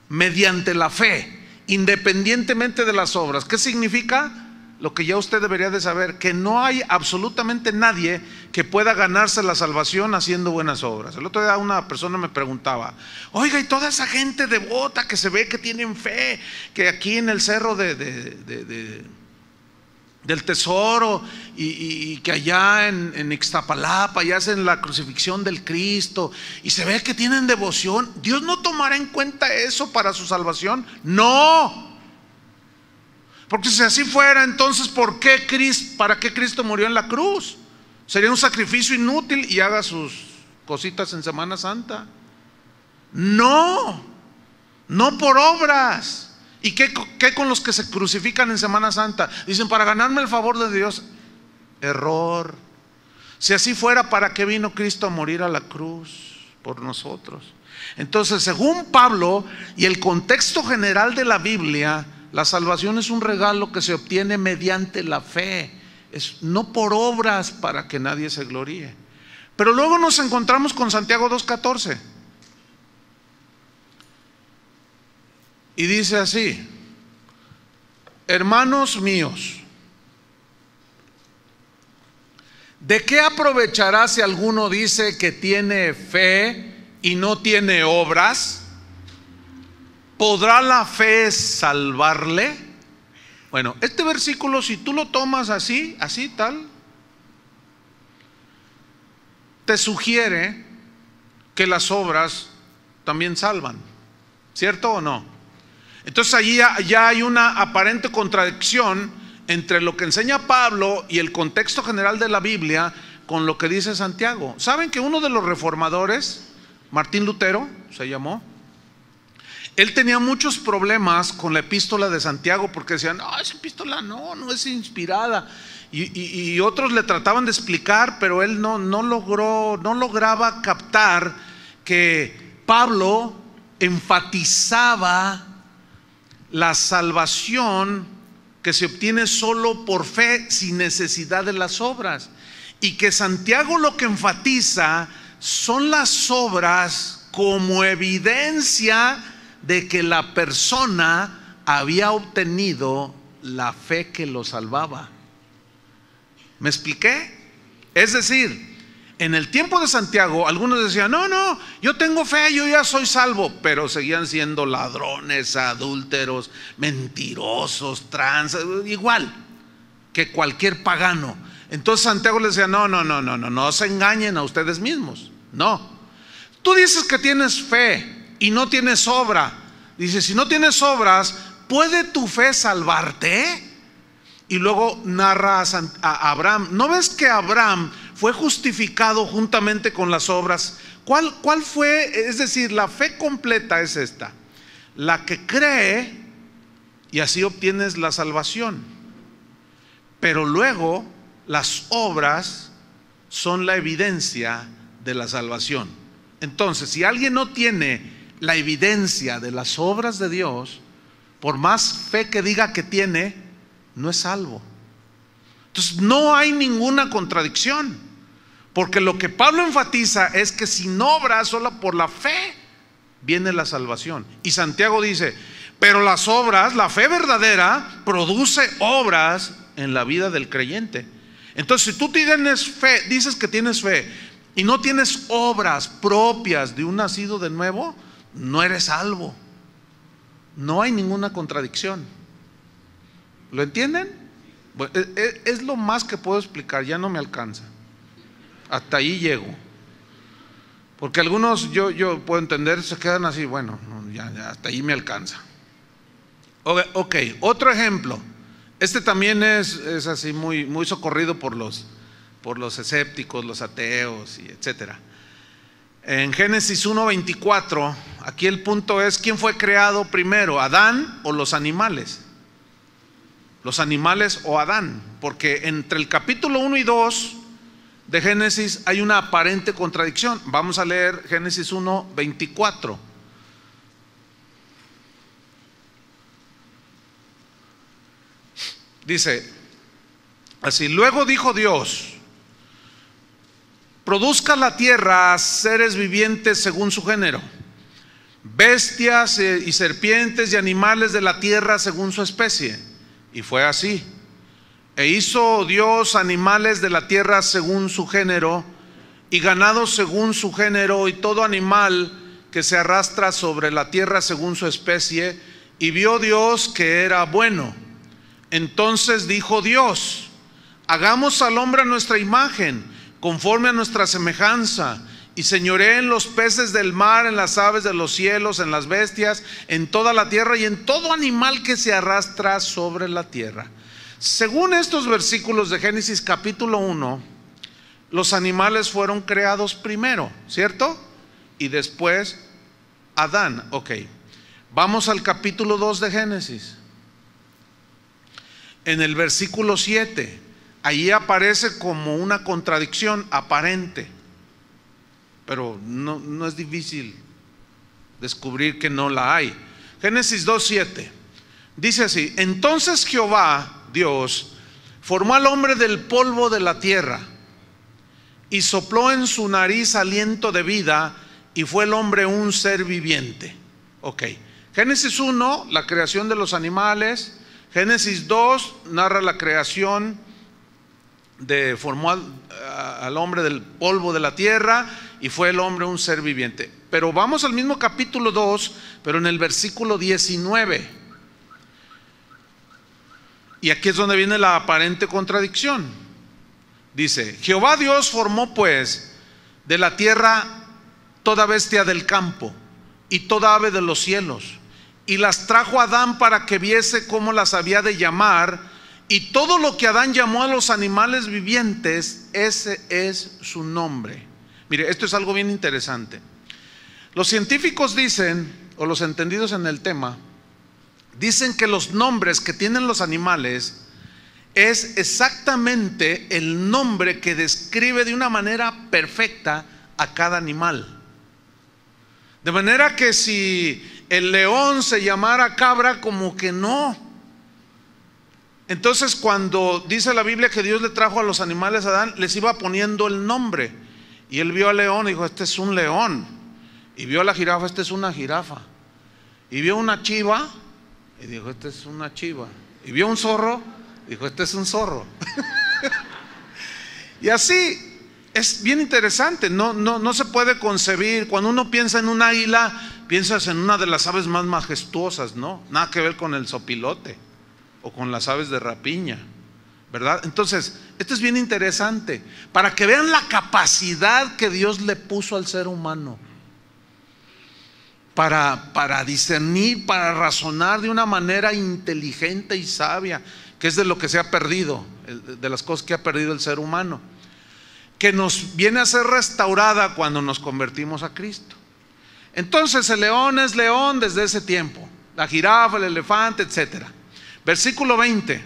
mediante la fe, independientemente de las obras. ¿Qué significa? Lo que ya usted debería de saber, que no hay absolutamente nadie que pueda ganarse la salvación haciendo buenas obras. El otro día una persona me preguntaba: oiga, y toda esa gente devota que se ve que tienen fe, que aquí en el cerro del Tesoro y que allá en Ixtapalapa y hacen la crucifixión del Cristo y se ve que tienen devoción, ¿Dios no tomará en cuenta eso para su salvación? No. Porque si así fuera, entonces ¿para qué Cristo murió en la cruz? Sería un sacrificio inútil y haga sus cositas en Semana Santa. No por obras. ¿Y qué con los que se crucifican en Semana Santa? Dicen: para ganarme el favor de Dios. Error. Si así fuera, ¿para qué vino Cristo a morir a la cruz por nosotros? Entonces, según Pablo y el contexto general de la Biblia, la salvación es un regalo que se obtiene mediante la fe, no por obras, para que nadie se gloríe. Pero luego nos encontramos con Santiago 2:14 y dice así: hermanos míos, ¿de qué aprovechará si alguno dice que tiene fe y no tiene obras? ¿Podrá la fe salvarle? Bueno, este versículo, si tú lo tomas así tal, te sugiere que las obras también salvan, ¿cierto o no? Entonces allí ya hay una aparente contradicción entre lo que enseña Pablo y el contexto general de la Biblia con lo que dice Santiago. ¿Saben que uno de los reformadores, Martín Lutero se llamó, él tenía muchos problemas con la epístola de Santiago porque decían, no, esa epístola no es inspirada, y otros le trataban de explicar, pero él no lograba captar que Pablo enfatizaba la salvación que se obtiene solo por fe, sin necesidad de las obras, y que Santiago lo que enfatiza son las obras como evidencia de que la persona había obtenido la fe que lo salvaba. ¿Me expliqué? Es decir, en el tiempo de Santiago algunos decían, no, yo tengo fe, yo ya soy salvo, pero seguían siendo ladrones, adúlteros, mentirosos, igual que cualquier pagano. Entonces Santiago les decía, no se engañen a ustedes mismos. No, tú dices que tienes fe y no tienes obra. Dice, si no tienes obras, ¿puede tu fe salvarte? Y luego narra a Abraham. ¿No ves que Abraham fue justificado juntamente con las obras? ¿Cuál fue? Es decir, la fe completa es esta: la que cree, y así obtienes la salvación. Pero luego las obras son la evidencia de la salvación. Entonces, si alguien no tiene la evidencia de las obras de Dios, por más fe que diga que tiene, no es salvo. Entonces no hay ninguna contradicción, porque lo que Pablo enfatiza es que sin obras, solo por la fe viene la salvación. Y Santiago dice, pero las obras, la fe verdadera produce obras en la vida del creyente. Entonces, si tú tienes fe, dices que tienes fe y no tienes obras propias de un nacido de nuevo, no eres salvo. No hay ninguna contradicción. ¿Lo entienden? Bueno, es lo más que puedo explicar, ya no me alcanza. Hasta ahí llego. Porque algunos yo puedo entender, se quedan así, bueno, ya hasta ahí me alcanza. Ok, otro ejemplo. Este también es así muy socorrido por los escépticos, los ateos, y etcétera. En Génesis 1:24, aquí el punto es: ¿quién fue creado primero, Adán o los animales? Los animales o Adán, porque entre el capítulo 1 y 2 de Génesis hay una aparente contradicción. Vamos a leer Génesis 1:24. Dice así: luego dijo Dios, produzca la tierra seres vivientes según su género, bestias y serpientes y animales de la tierra según su especie. Y fue así. E hizo Dios animales de la tierra según su género, y ganado según su género, y todo animal que se arrastra sobre la tierra según su especie. Y vio Dios que era bueno. Entonces dijo Dios: hagamos al hombre a nuestra imagen, conforme a nuestra semejanza, y señoree en los peces del mar, en las aves de los cielos, en las bestias, en toda la tierra y en todo animal que se arrastra sobre la tierra. Según estos versículos de Génesis capítulo 1, los animales fueron creados primero, ¿cierto? Y después Adán. Ok, vamos al capítulo 2 de Génesis. En el versículo 7, allí aparece como una contradicción aparente, pero no es difícil descubrir que no la hay. Génesis 2:7 dice así: entonces Jehová Dios formó al hombre del polvo de la tierra y sopló en su nariz aliento de vida, y fue el hombre un ser viviente. Ok, Génesis 1, la creación de los animales. Génesis 2 narra la creación formó al hombre del polvo de la tierra, y fue el hombre un ser viviente. Pero vamos al mismo capítulo 2, pero en el versículo 19. Y aquí es donde viene la aparente contradicción. Dice: Jehová Dios formó pues de la tierra toda bestia del campo y toda ave de los cielos, y las trajo a Adán para que viese cómo las había de llamar, y todo lo que Adán llamó a los animales vivientes, ese es su nombre. Mire, esto es algo bien interesante. Los científicos dicen, o los entendidos en el tema, dicen que los nombres que tienen los animales es exactamente el nombre que describe de una manera perfecta a cada animal. De manera que si el león se llamara cabra, como que no. Entonces, cuando dice la Biblia que Dios le trajo a los animales a Adán, les iba poniendo el nombre. Y él vio al león y dijo: este es un león. Y vio a la jirafa: esta es una jirafa. Y vio una chiva y dijo: esta es una chiva. Y vio un zorro, dijo: este es un zorro. Y así es bien interesante. No se puede concebir. Cuando uno piensa en un águila, piensas en una de las aves más majestuosas, ¿no? Nada que ver con el zopilote o con las aves de rapiña, ¿verdad? Entonces, esto es bien interesante para que vean la capacidad que Dios le puso al ser humano para discernir, para razonar de una manera inteligente y sabia, que es de lo que se ha perdido, de las cosas que ha perdido el ser humano, que nos viene a ser restaurada cuando nos convertimos a Cristo. Entonces el león es león desde ese tiempo, la jirafa, el elefante, etc. Versículo 20: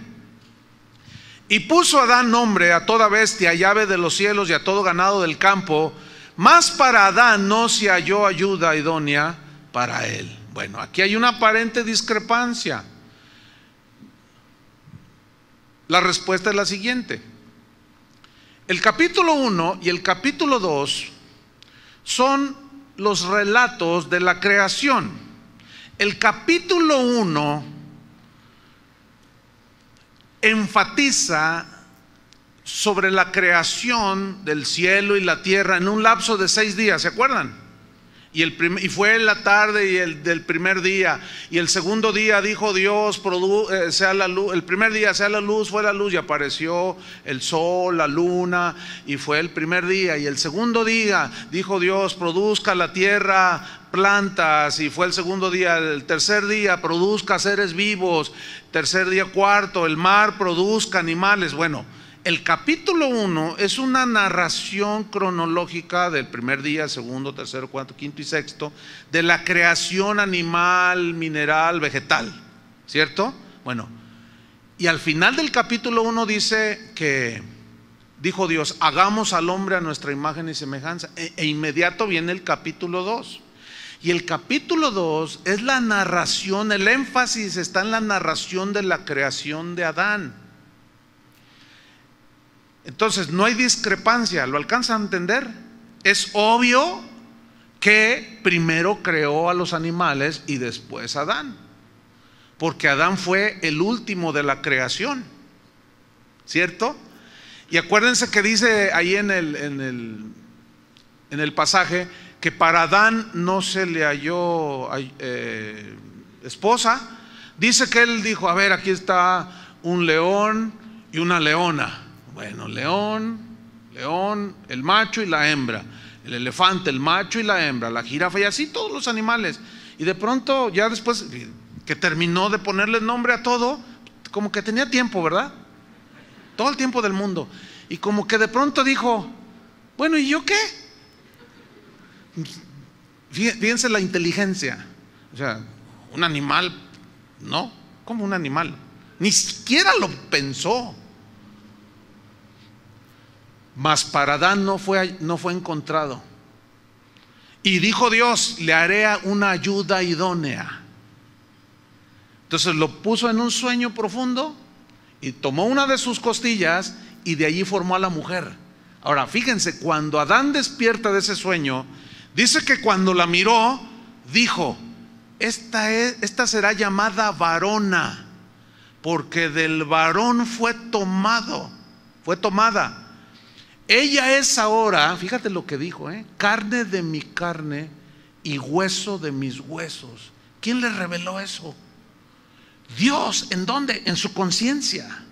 y puso Adán nombre a toda bestia y ave de los cielos y a todo ganado del campo, mas para Adán no se halló ayuda idónea para él. Bueno, aquí hay una aparente discrepancia. La respuesta es la siguiente: el capítulo 1 y el capítulo 2 son los relatos de la creación. El capítulo 1 enfatiza sobre la creación del cielo y la tierra en un lapso de 6 días, ¿se acuerdan? Y fue la tarde y del primer día, y el segundo día dijo Dios: sea la luz. El primer día sea la luz, fue la luz, y apareció el sol, la luna, y fue el primer día. Y el segundo día dijo Dios: produzca la tierra plantas, y fue el segundo día. El tercer día: produzca seres vivos. Tercer día, cuarto: el mar produzca animales. Bueno, el capítulo 1 es una narración cronológica del primer día, segundo, tercero, cuarto, quinto y sexto, de la creación animal, mineral, vegetal, ¿cierto? Bueno, y al final del capítulo 1 dice que dijo Dios: hagamos al hombre a nuestra imagen y semejanza. E inmediato viene el capítulo 2. Y el capítulo 2 es la narración, el énfasis está en la narración de la creación de Adán. Entonces no hay discrepancia, ¿lo alcanzan a entender? Es obvio que primero creó a los animales y después Adán, porque Adán fue el último de la creación, ¿cierto? Y acuérdense que dice ahí en el pasaje que para Adán no se le halló esposa. Dice que él dijo: a ver, aquí está un león y una leona. Bueno, león, el macho y la hembra, el elefante, el macho y la hembra, la jirafa, y así todos los animales. Y de pronto, ya después que terminó de ponerle nombre a todo, como que tenía tiempo, ¿verdad? Todo el tiempo del mundo. Y como que de pronto dijo: bueno, ¿y yo qué? Fíjense la inteligencia. O sea, un animal, no, ¿cómo un animal? Ni siquiera lo pensó. Mas para Adán no fue encontrado. Y dijo Dios: le haré una ayuda idónea. Entonces lo puso en un sueño profundo y tomó una de sus costillas y de allí formó a la mujer. Ahora fíjense, cuando Adán despierta de ese sueño, dice que cuando la miró, dijo: esta será llamada varona, porque del varón fue tomada. Ella es ahora, fíjate lo que dijo, carne de mi carne y hueso de mis huesos. ¿Quién le reveló eso? Dios. ¿En dónde? En su conciencia.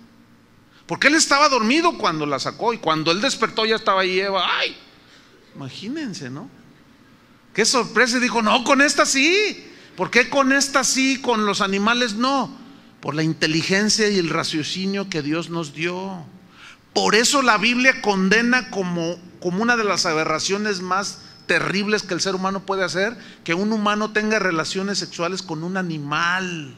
Porque él estaba dormido cuando la sacó, y cuando él despertó ya estaba ahí Eva. ¡Ay! Imagínense, ¿no? Qué sorpresa, y dijo, no, con esta sí. ¿Por qué con esta sí, con los animales no? Por la inteligencia y el raciocinio que Dios nos dio. Por eso la Biblia condena como una de las aberraciones más terribles que el ser humano puede hacer, que un humano tenga relaciones sexuales con un animal.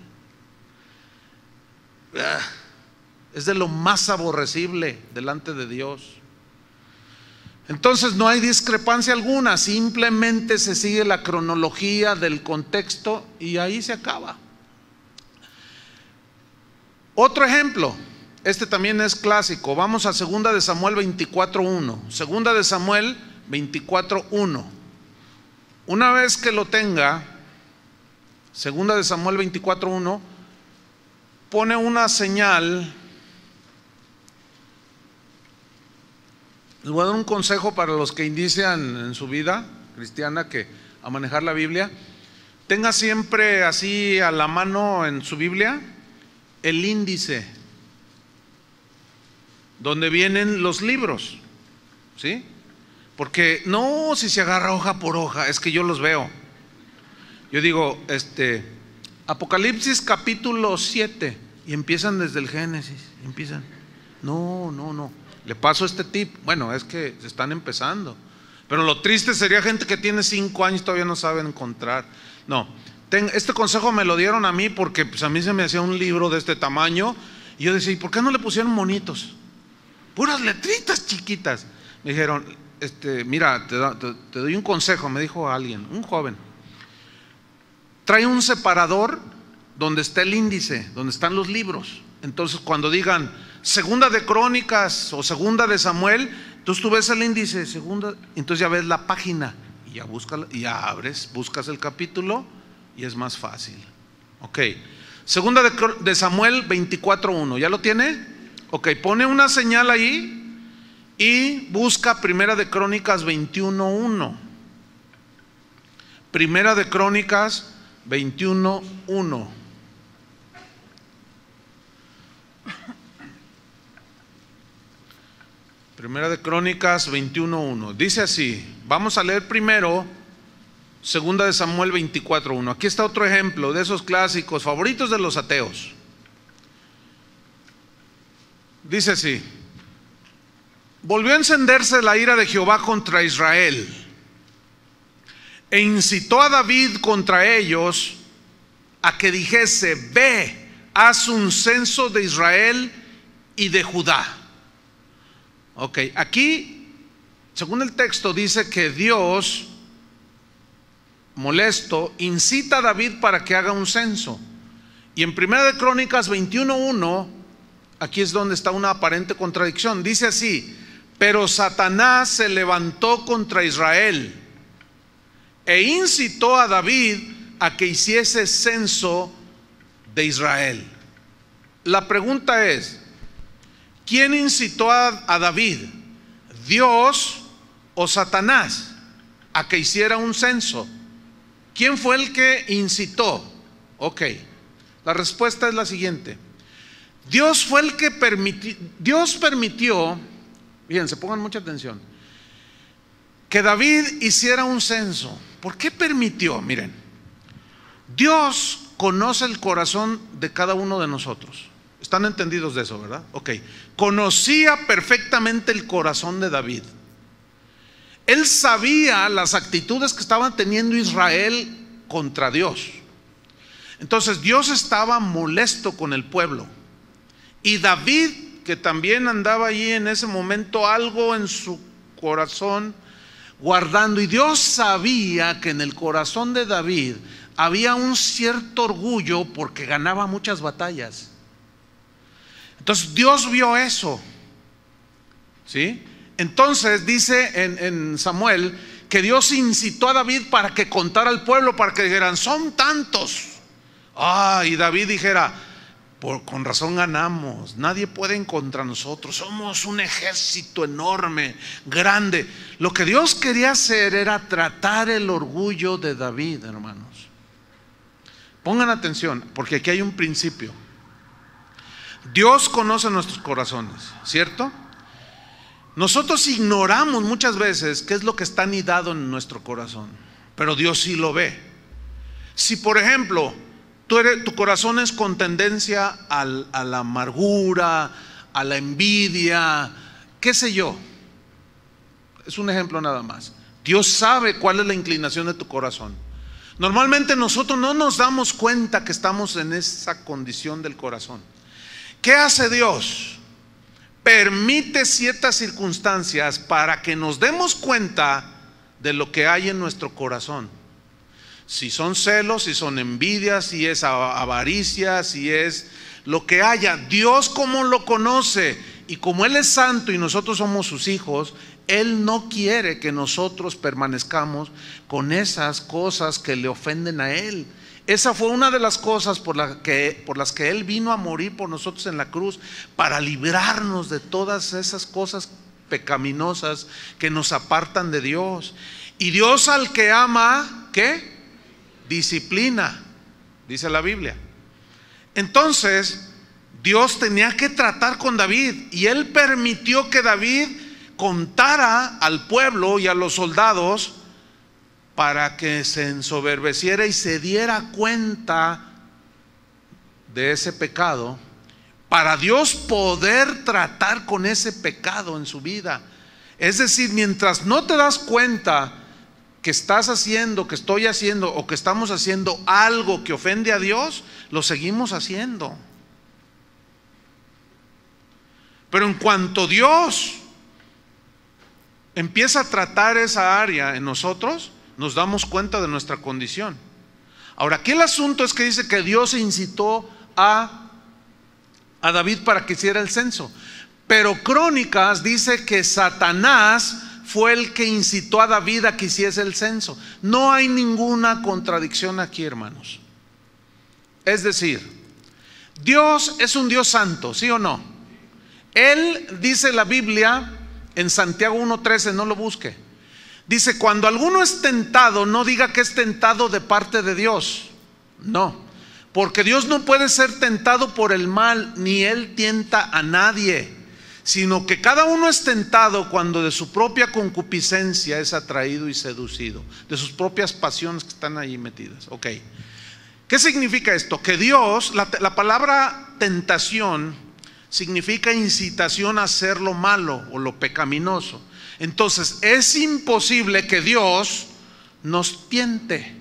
Es de lo más aborrecible delante de Dios. Entonces no hay discrepancia alguna, simplemente se sigue la cronología del contexto y ahí se acaba. Otro ejemplo, este también es clásico. Vamos a 2 de Samuel 24:1. 2 de Samuel 24:1. Una vez que lo tenga, 2 de Samuel 24:1, pone una señal. Les voy a dar un consejo para los que inician en su vida cristiana a manejar la Biblia. Tenga siempre así a la mano en su Biblia el índice donde vienen los libros, ¿sí? Porque no, si se agarra hoja por hoja, es que yo los veo. Yo digo, Apocalipsis capítulo 7, y empiezan desde el Génesis, empiezan. No. Le paso este tip. Bueno, es que se están empezando. Pero lo triste sería gente que tiene 5 años y todavía no sabe encontrar. No, este consejo me lo dieron a mí porque pues a mí se me hacía un libro de este tamaño. Y yo decía, ¿y por qué no le pusieron monitos? Puras letritas chiquitas. Me dijeron, mira, te doy un consejo, me dijo alguien, un joven. Trae un separador donde está el índice, donde están los libros. Entonces cuando digan 2 de Crónicas o 2 de Samuel, entonces tú ves el índice, entonces ya ves la página y ya buscas el capítulo y es más fácil. Ok, 2 de Samuel 24:1, ¿ya lo tiene? Ok, pone una señal ahí y busca 1 de Crónicas 21:1. 1 de Crónicas 21:1. Primera de Crónicas 21:1. Dice así, vamos a leer primero 2 de Samuel 24:1. Aquí está otro ejemplo de esos clásicos favoritos de los ateos. Dice así: volvió a encenderse la ira de Jehová contra Israel, e incitó a David contra ellos a que dijese: ve, haz un censo de Israel y de Judá. Ok, aquí, según el texto, dice que Dios, molesto, incita a David para que haga un censo. Y en 1 de Crónicas 21:1, aquí es donde está una aparente contradicción. Dice así: pero Satanás se levantó contra Israel e incitó a David a que hiciese censo de Israel. La pregunta es, ¿quién incitó a David? ¿Dios o Satanás a que hiciera un censo? ¿Quién fue el que incitó? Ok, la respuesta es la siguiente. Dios fue el que permitió, fíjense, pongan mucha atención, que David hiciera un censo. ¿Por qué permitió? Miren, Dios conoce el corazón de cada uno de nosotros. ¿Están entendidos de eso, verdad? Ok, conocía perfectamente el corazón de David. Él sabía las actitudes que estaba teniendo Israel contra Dios. Entonces Dios estaba molesto con el pueblo. Y David, que también andaba allí en ese momento algo en su corazón guardando. Y Dios sabía que en el corazón de David había un cierto orgullo porque ganaba muchas batallas. Entonces Dios vio eso, ¿sí? Entonces dice en Samuel que Dios incitó a David para que contara al pueblo, para que dijeran: son tantos. Y David dijera: con razón ganamos, nadie puede contra nosotros, somos un ejército enorme, grande. Lo que Dios quería hacer era tratar el orgullo de David, hermanos. Pongan atención, porque aquí hay un principio. Dios conoce nuestros corazones, ¿cierto? Nosotros ignoramos muchas veces qué es lo que está anidado en nuestro corazón. pero Dios sí lo ve. Si por ejemplo tu corazón es con tendencia a la amargura, a la envidia, qué sé yo, es un ejemplo nada más. Dios sabe cuál es la inclinación de tu corazón. Normalmente nosotros no nos damos cuenta que estamos en esa condición del corazón. ¿Qué hace Dios? Permite ciertas circunstancias para que nos demos cuenta de lo que hay en nuestro corazón. Si son celos, si son envidias, si es avaricia, si es lo que haya, Dios como lo conoce, y como Él es santo y nosotros somos sus hijos, Él no quiere que nosotros permanezcamos con esas cosas que le ofenden a Él. Esa fue una de las cosas por las que Él vino a morir por nosotros en la cruz, para librarnos de todas esas cosas pecaminosas que nos apartan de Dios. Y Dios al que ama, ¿qué? Disciplina, dice la Biblia. Entonces Dios tenía que tratar con David, y Él permitió que David contara al pueblo y a los soldados para que se ensoberbeciera y se diera cuenta de ese pecado, para Dios poder tratar con ese pecado en su vida. Es decir, mientras no te das cuenta que estás haciendo, que estoy haciendo o que estamos haciendo algo que ofende a Dios, lo seguimos haciendo. Pero en cuanto Dios empieza a tratar esa área en nosotros, nos damos cuenta de nuestra condición. Ahora, aquí el asunto es que dice que Dios incitó a David para que hiciera el censo, pero Crónicas dice que Satanás fue el que incitó a David a que hiciese el censo. No hay ninguna contradicción aquí, hermanos. Es decir, Dios es un Dios santo, ¿sí o no? Él, dice la Biblia en Santiago 1:13, no lo busque, dice: cuando alguno es tentado, no diga que es tentado de parte de Dios. No, porque Dios no puede ser tentado por el mal, ni Él tienta a nadie, sino que cada uno es tentado cuando de su propia concupiscencia es atraído y seducido, de sus propias pasiones que están ahí metidas. Ok, ¿qué significa esto? Que Dios, la palabra tentación significa incitación a hacer lo malo o lo pecaminoso. Entonces es imposible que Dios nos tiente.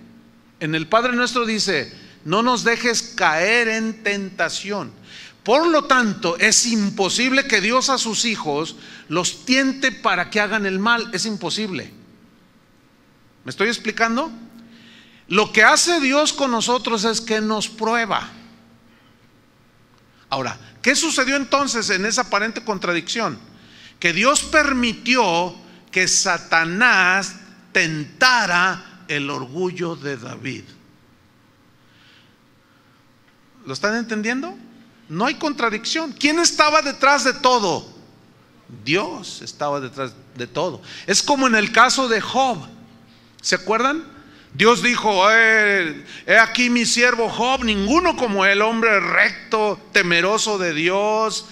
En el Padre Nuestro dice: no nos dejes caer en tentación. Por lo tanto, es imposible que Dios a sus hijos los tiente para que hagan el mal. Es imposible. ¿Me estoy explicando? Lo que hace Dios con nosotros es que nos prueba. Ahora, ¿qué sucedió entonces en esa aparente contradicción? Que Dios permitió que Satanás tentara el orgullo de David. ¿Lo están entendiendo? No hay contradicción. ¿Quién estaba detrás de todo? Dios estaba detrás de todo. Es como en el caso de Job. ¿Se acuerdan? Dios dijo: he aquí mi siervo Job, ninguno como él, hombre recto, temeroso de Dios,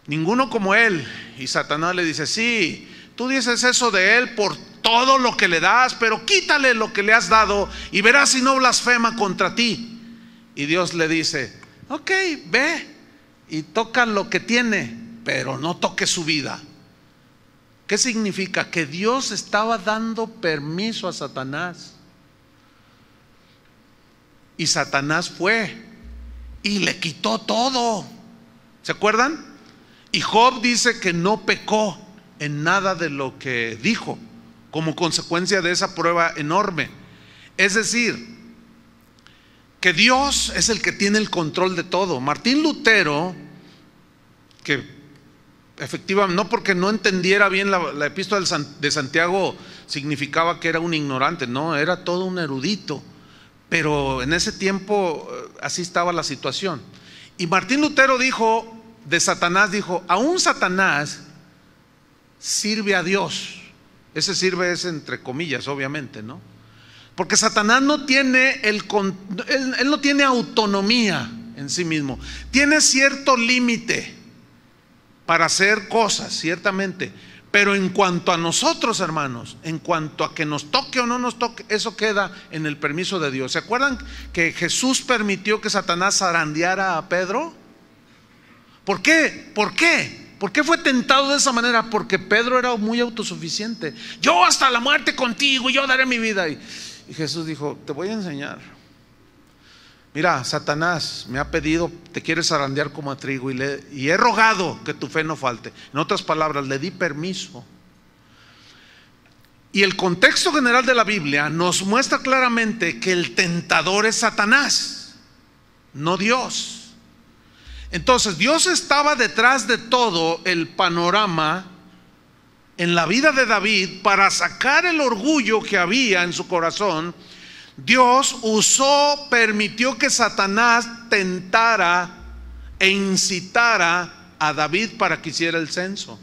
ninguno como él. Y Satanás le dice: sí, tú dices eso de él por todo lo que le das, pero quítale lo que le has dado y verás si no blasfema contra ti. Y Dios le dice: ok, ve y toca lo que tiene, pero no toques su vida. ¿Qué significa? Que Dios estaba dando permiso a Satanás. Y Satanás fue y le quitó todo. ¿Se acuerdan? Y Job dice que no pecó en nada de lo que dijo, como consecuencia de esa prueba enorme. Es decir, que Dios es el que tiene el control de todo. Martín Lutero, que efectivamente, no porque no entendiera bien la epístola de Santiago significaba que era un ignorante, no, era todo un erudito, pero en ese tiempo así estaba la situación. Y Martín Lutero dijo de Satanás, dijo: aún Satanás sirve a Dios. Ese sirve es entre comillas, obviamente, ¿no? Porque Satanás no tiene él no tiene autonomía en sí mismo. Tiene cierto límite para hacer cosas, ciertamente, Pero en cuanto a nosotros, hermanos, en cuanto a que nos toque o no nos toque, eso queda en el permiso de Dios. ¿Se acuerdan que Jesús permitió que Satanás zarandeara a Pedro? ¿Por qué? ¿Por qué? ¿Por qué fue tentado de esa manera? Porque Pedro era muy autosuficiente. Yo hasta la muerte contigo, yo daré mi vida. Y Jesús dijo, te voy a enseñar. Mira, Satanás me ha pedido, te quieres zarandear como a trigo, y he rogado que tu fe no falte. En otras palabras, le di permiso. Y el contexto general de la Biblia nos muestra claramente que el tentador es Satanás, no Dios. Entonces Dios estaba detrás de todo el panorama en la vida de David para sacar el orgullo que había en su corazón. Dios permitió que Satanás tentara e incitara a David para que hiciera el censo.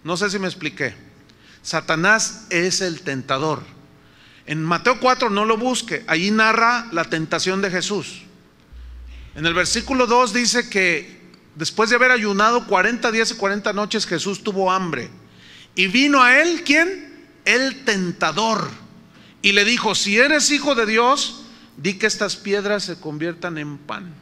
No sé si me expliqué. Satanás es el tentador. En Mateo 4, no lo busque, allí narra la tentación de Jesús. En el versículo 2 dice que después de haber ayunado 40 días y 40 noches, Jesús tuvo hambre. Y vino a él, ¿quién? El tentador. Y le dijo, si eres hijo de Dios, di que estas piedras se conviertan en pan.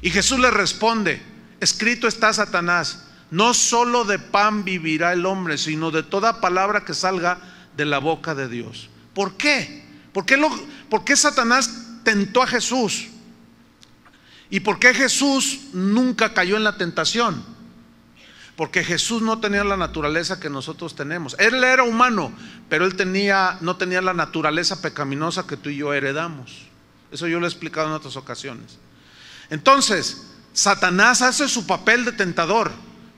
Y Jesús le responde, escrito está, Satanás, no solo de pan vivirá el hombre, sino de toda palabra que salga de la boca de Dios. ¿Por qué? ¿Por qué Satanás tentó a Jesús? ¿Y por qué Jesús nunca cayó en la tentación? Porque Jesús no tenía la naturaleza que nosotros tenemos. Él era humano, pero él no tenía la naturaleza pecaminosa que tú y yo heredamos. Eso yo lo he explicado en otras ocasiones. Entonces, Satanás hace su papel de tentador,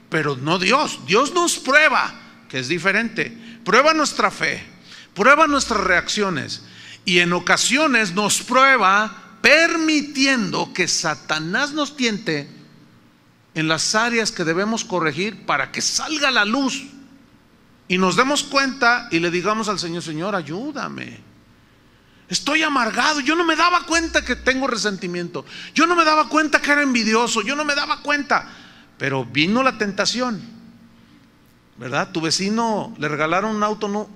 pero no Dios. Dios nos prueba, que es diferente. Prueba nuestra fe, prueba nuestras reacciones, y en ocasiones nos prueba permitiendo que Satanás nos tiente en las áreas que debemos corregir para que salga la luz y nos demos cuenta y le digamos al Señor, Señor, ayúdame. Estoy amargado, yo no me daba cuenta que tengo resentimiento, yo no me daba cuenta que era envidioso, yo no me daba cuenta, pero vino la tentación, ¿verdad? Tu vecino le regalaron un auto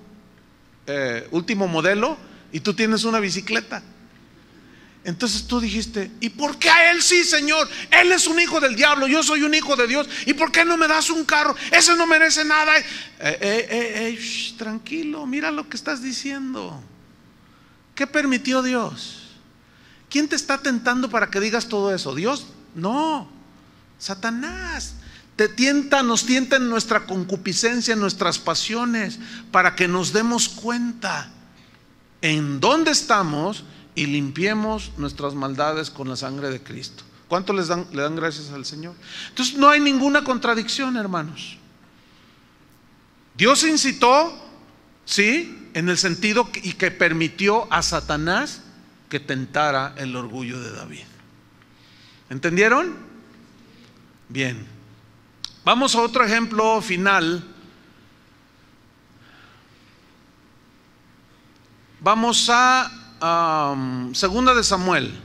último modelo y tú tienes una bicicleta. Entonces tú dijiste, ¿y por qué a él sí, Señor? Él es un hijo del diablo, yo soy un hijo de Dios. ¿Y por qué no me das un carro? Ese no merece nada. Tranquilo, mira lo que estás diciendo. ¿Qué permitió Dios? ¿Quién te está tentando para que digas todo eso? ¿Dios? No, Satanás. Nos tienta en nuestra concupiscencia, en nuestras pasiones, para que nos demos cuenta en dónde estamos y limpiemos nuestras maldades con la sangre de Cristo. ¿Cuánto le dan gracias al Señor? Entonces no hay ninguna contradicción, hermanos. Dios incitó, sí, en el sentido y que permitió a Satanás que tentara el orgullo de David. ¿Entendieron? Bien. Vamos a otro ejemplo final. Vamos a Segunda de Samuel.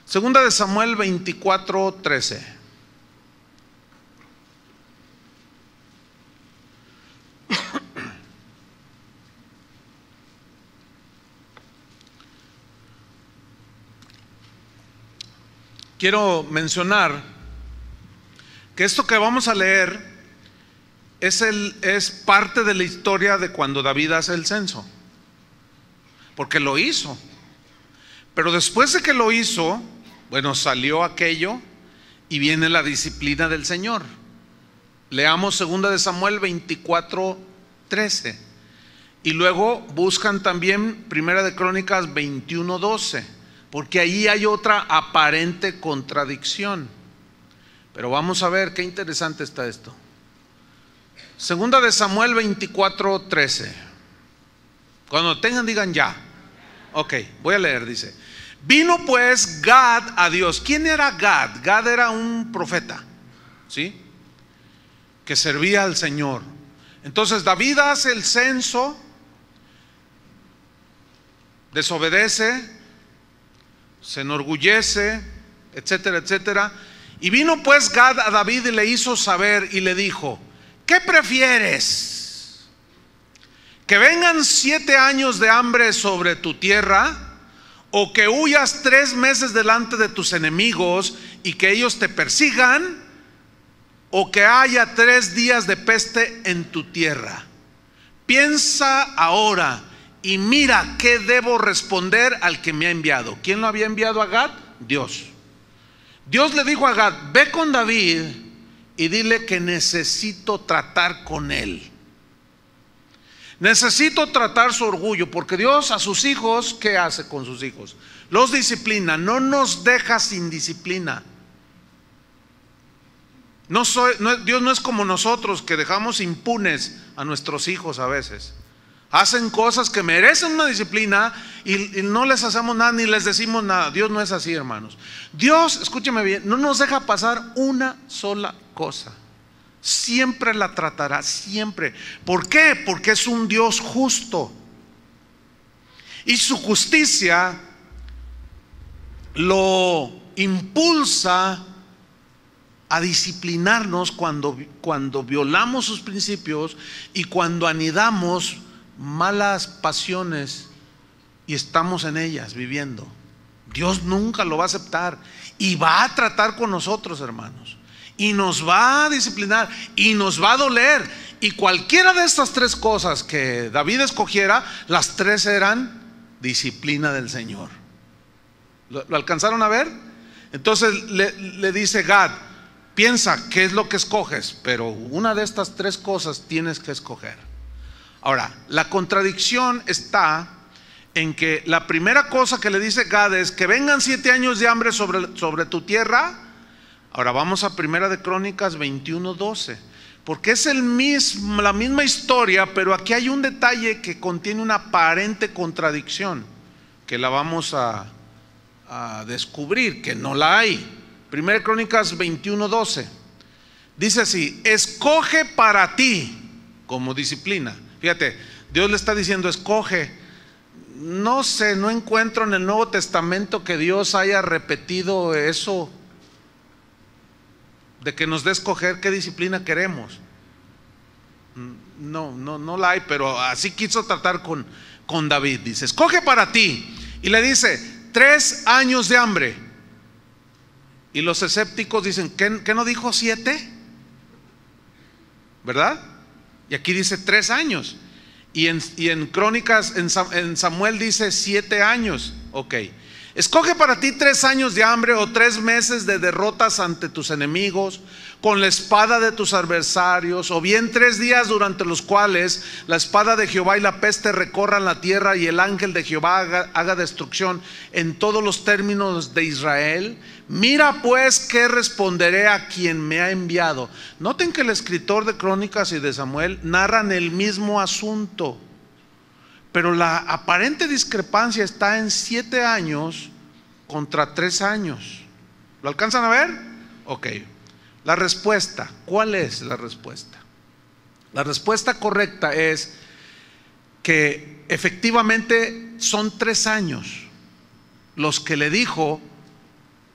Segunda de Samuel 24:13. Quiero mencionar que esto que vamos a leer es parte de la historia de cuando David hace el censo, porque lo hizo. Pero después de que lo hizo, bueno, salió aquello y viene la disciplina del Señor. Leamos 2 de Samuel 24:13 y luego buscan también 1 de Crónicas 21:12, porque ahí hay otra aparente contradicción. Pero vamos a ver qué interesante está esto. 2 de Samuel 24:13. Cuando tengan digan ya. Ok, voy a leer, dice: vino pues Gad a Dios. ¿Quién era Gad? Gad era un profeta, ¿sí?, que servía al Señor. Entonces David hace el censo, desobedece, se enorgullece, etcétera, etcétera. Y vino pues Gad a David y le hizo saber y le dijo: ¿qué prefieres? ¿Que vengan 7 años de hambre sobre tu tierra, o que huyas 3 meses delante de tus enemigos y que ellos te persigan, o que haya 3 días de peste en tu tierra? Piensa ahora y mira qué debo responder al que me ha enviado. ¿Quién lo había enviado a Gad? Dios. Dios le dijo a Gad: ve con David y dile que necesito tratar con él. Necesito tratar su orgullo, porque Dios a sus hijos, ¿qué hace con sus hijos? Los disciplina, no nos deja sin disciplina. Dios no es como nosotros, que dejamos impunes a nuestros hijos a veces. Hacen cosas que merecen una disciplina y no les hacemos nada ni les decimos nada. Dios no es así, hermanos. Dios, escúcheme bien, no nos deja pasar una sola cosa. Siempre la tratará, siempre. ¿Por qué? Porque es un Dios justo. Y su justicia lo impulsa a disciplinarnos cuando violamos sus principios y cuando anidamos malas pasiones y estamos en ellas viviendo. Dios nunca lo va a aceptar y va a tratar con nosotros, hermanos, y nos va a disciplinar y nos va a doler. Y cualquiera de estas 3 cosas que David escogiera, las 3 eran disciplina del Señor. ¿Lo alcanzaron a ver? Entonces le dice Gad: piensa qué es lo que escoges, pero una de estas 3 cosas tienes que escoger. Ahora, la contradicción está en que la primera cosa que le dice Gad es que vengan 7 años de hambre sobre tu tierra. Ahora vamos a Primera de Crónicas 21:12, porque es la misma historia, pero aquí hay un detalle que contiene una aparente contradicción, que la vamos a descubrir, que no la hay. Primera de Crónicas 21:12 dice así: escoge para ti como disciplina. Fíjate, Dios le está diciendo: escoge. No sé, no encuentro en el Nuevo Testamento que Dios haya repetido eso, de que nos dé escoger qué disciplina queremos. No la hay, pero así quiso tratar con David. Dice: escoge para ti. Y le dice: 3 años de hambre. Y los escépticos dicen: ¿qué no dijo 7? ¿Verdad? Y aquí dice 3 años. Y en Crónicas, en Samuel dice 7 años. Ok. Escoge para ti 3 años de hambre o 3 meses de derrotas ante tus enemigos, con la espada de tus adversarios, o bien 3 días durante los cuales la espada de Jehová y la peste recorran la tierra y el ángel de Jehová haga destrucción en todos los términos de Israel. Mira pues qué responderé a quien me ha enviado. Noten que el escritor de Crónicas y de Samuel narran el mismo asunto, pero la aparente discrepancia está en 7 años contra 3 años. ¿Lo alcanzan a ver? Ok. La respuesta, ¿cuál es la respuesta? La respuesta correcta es que efectivamente son 3 años los que le dijo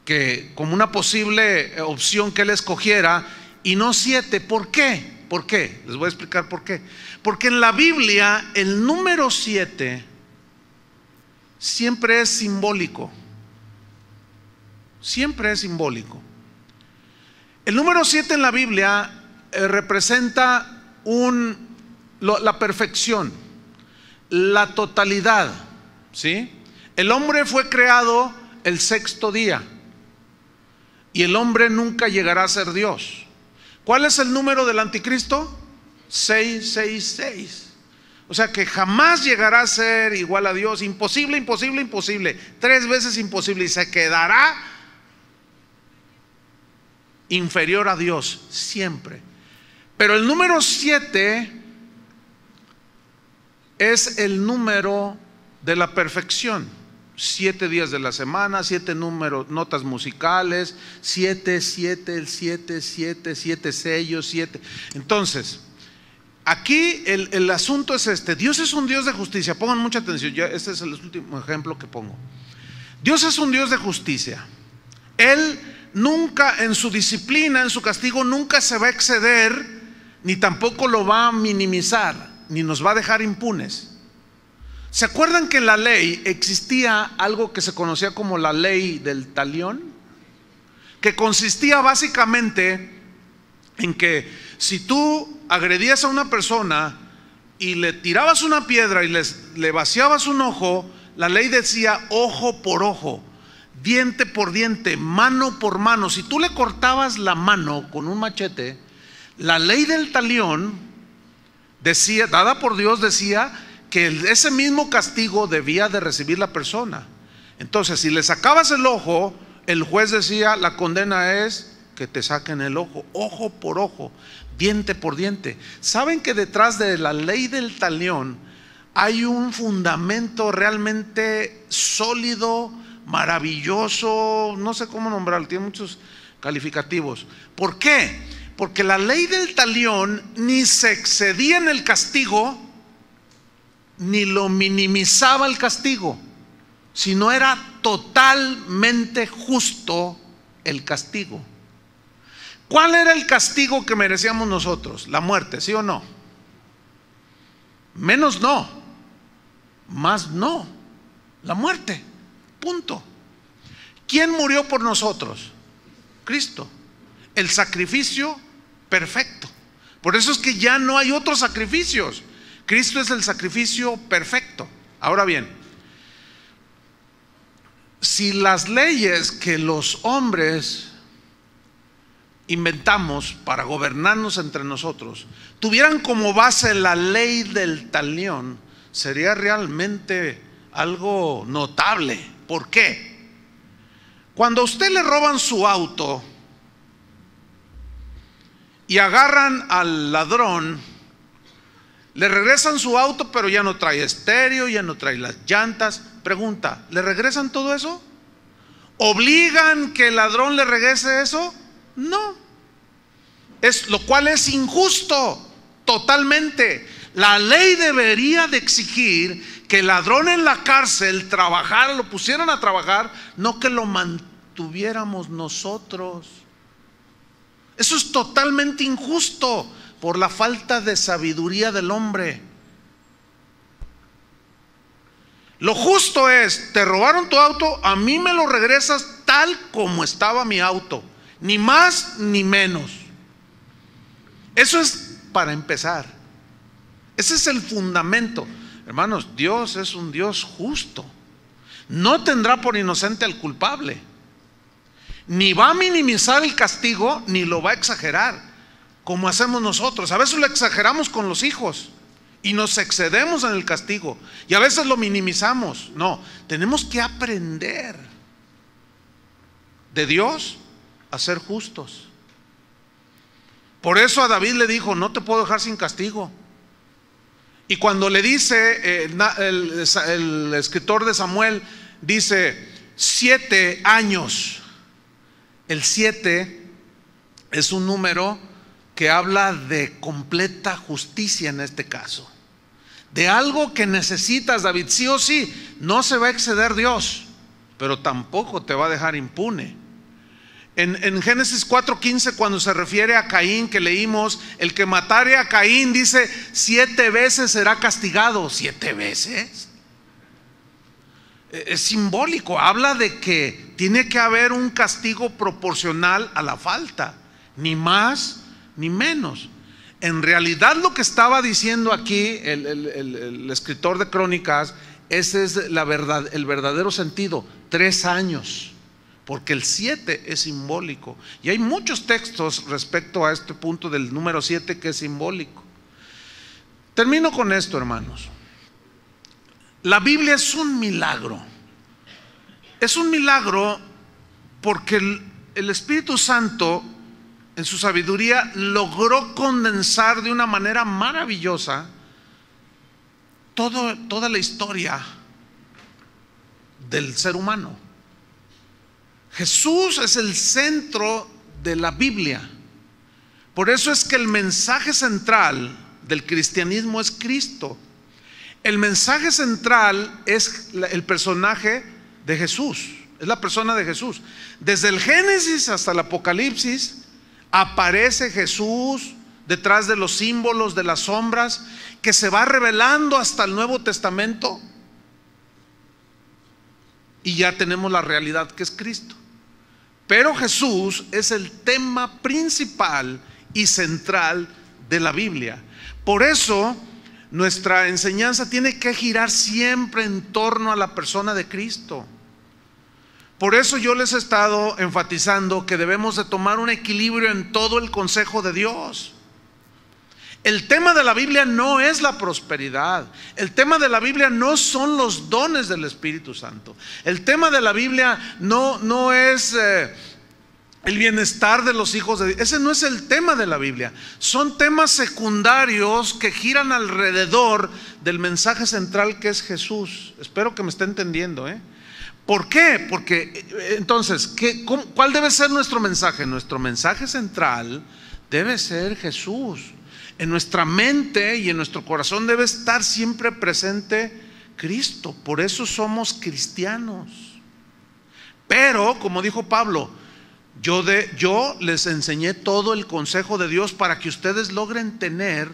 que como una posible opción que él escogiera, y no 7. ¿Por qué? ¿Por qué? Les voy a explicar por qué. Porque en la Biblia el número 7 siempre es simbólico. Siempre es simbólico. El número 7 en la Biblia representa la perfección, la totalidad, ¿sí? El hombre fue creado el 6º día y el hombre nunca llegará a ser Dios. ¿Cuál es el número del anticristo? 666. O sea que jamás llegará a ser igual a Dios. Imposible, imposible, imposible. 3 veces imposible, y se quedará inferior a Dios siempre. Pero el número 7 es el número de la perfección. 7 días de la semana, 7 números, notas musicales, 7, 7, el 7, 7, 7 sellos, 7. Entonces, aquí el asunto es este: Dios es un Dios de justicia. Pongan mucha atención, este es el último ejemplo que pongo. Dios es un Dios de justicia. Él nunca en su disciplina, en su castigo, nunca se va a exceder, ni tampoco lo va a minimizar, ni nos va a dejar impunes. ¿Se acuerdan que en la ley existía algo que se conocía como la ley del talión? Que consistía básicamente en que si tú agredías a una persona y le tirabas una piedra y le vaciabas un ojo, la ley decía ojo por ojo, diente por diente, mano por mano. Si tú le cortabas la mano con un machete, la ley del talión decía, dada por Dios, decía que ese mismo castigo debía de recibir la persona. Entonces, si le sacabas el ojo, el juez decía, la condena es que te saquen el ojo, ojo por ojo, diente por diente. ¿Saben que detrás de la ley del talión hay un fundamento realmente sólido, maravilloso? No sé cómo nombrarlo, tiene muchos calificativos. ¿Por qué? Porque la ley del talión ni se excedía en el castigo, ni lo minimizaba el castigo, sino era totalmente justo el castigo. ¿Cuál era el castigo que merecíamos nosotros? La muerte, ¿sí o no? Menos no, más no, la muerte, punto. ¿Quién murió por nosotros? Cristo, el sacrificio perfecto. Por eso es que ya no hay otros sacrificios. Cristo es el sacrificio perfecto. Ahora bien, si las leyes que los hombres inventamos para gobernarnos entre nosotros tuvieran como base la ley del talión, sería realmente algo notable. ¿Por qué? Cuando a usted le roban su auto y agarran al ladrón, le regresan su auto, pero ya no trae estéreo, ya no trae las llantas. Pregunta, ¿le regresan todo eso? ¿Obligan que el ladrón le regrese eso? No. Lo cual es injusto, totalmente. La ley debería de exigir que el ladrón en la cárcel trabajara, lo pusieran a trabajar, no que lo mantuviéramos nosotros. Eso es totalmente injusto por la falta de sabiduría del hombre. Lo justo es, te robaron tu auto, a mí me lo regresas tal como estaba mi auto, ni más ni menos. Eso es para empezar. Ese es el fundamento. Hermanos, Dios es un Dios justo. No tendrá por inocente al culpable. Ni va a minimizar el castigo, ni lo va a exagerar, como hacemos nosotros. A veces lo exageramos con los hijos y nos excedemos en el castigo, y a veces lo minimizamos. No, tenemos que aprender de Dios a ser justos. Por eso a David le dijo, no te puedo dejar sin castigo. Y cuando le dice el escritor de Samuel, dice 7 años. El 7 es un número que habla de completa justicia en este caso, de algo que necesitas, David, sí o sí. No se va a exceder Dios, pero tampoco te va a dejar impune. En Génesis 4:15, cuando se refiere a Caín, que leímos, el que matare a Caín, dice 7 veces será castigado. 7 veces es simbólico, habla de que tiene que haber un castigo proporcional a la falta, ni más ni menos. En realidad lo que estaba diciendo aquí el escritor de Crónicas, ese es el verdadero sentido, 3 años, porque el 7 es simbólico. Y hay muchos textos respecto a este punto del número 7 que es simbólico. Termino con esto, hermanos. La Biblia es un milagro. Es un milagro porque el Espíritu Santo, en su sabiduría, logró condensar de una manera maravillosa toda la historia del ser humano. Jesús es el centro de la Biblia. Por eso es que el mensaje central del cristianismo es Cristo. El mensaje central es el personaje de Jesús. es la persona de Jesús. Desde el Génesis hasta el Apocalipsis aparece Jesús detrás de los símbolos, de las sombras, que se va revelando hasta el Nuevo Testamento. Y ya tenemos la realidad que es Cristo. Pero Jesús es el tema principal y central de la Biblia. Por eso nuestra enseñanza tiene que girar siempre en torno a la persona de Cristo. Por eso yo les he estado enfatizando que debemos de tomar un equilibrio en todo el consejo de Dios. El tema de la Biblia no es la prosperidad. El tema de la Biblia no son los dones del Espíritu Santo. El tema de la Biblia no es el bienestar de los hijos de Dios. Ese no es el tema de la Biblia. Son temas secundarios que giran alrededor del mensaje central que es Jesús. Espero que me esté entendiendo, ¿eh? ¿Por qué? Porque entonces, ¿cuál debe ser nuestro mensaje? Nuestro mensaje central debe ser Jesús. En nuestra mente y en nuestro corazón debe estar siempre presente Cristo. Por eso somos cristianos. Pero, como dijo Pablo, yo les enseñé todo el consejo de Dios para que ustedes logren tener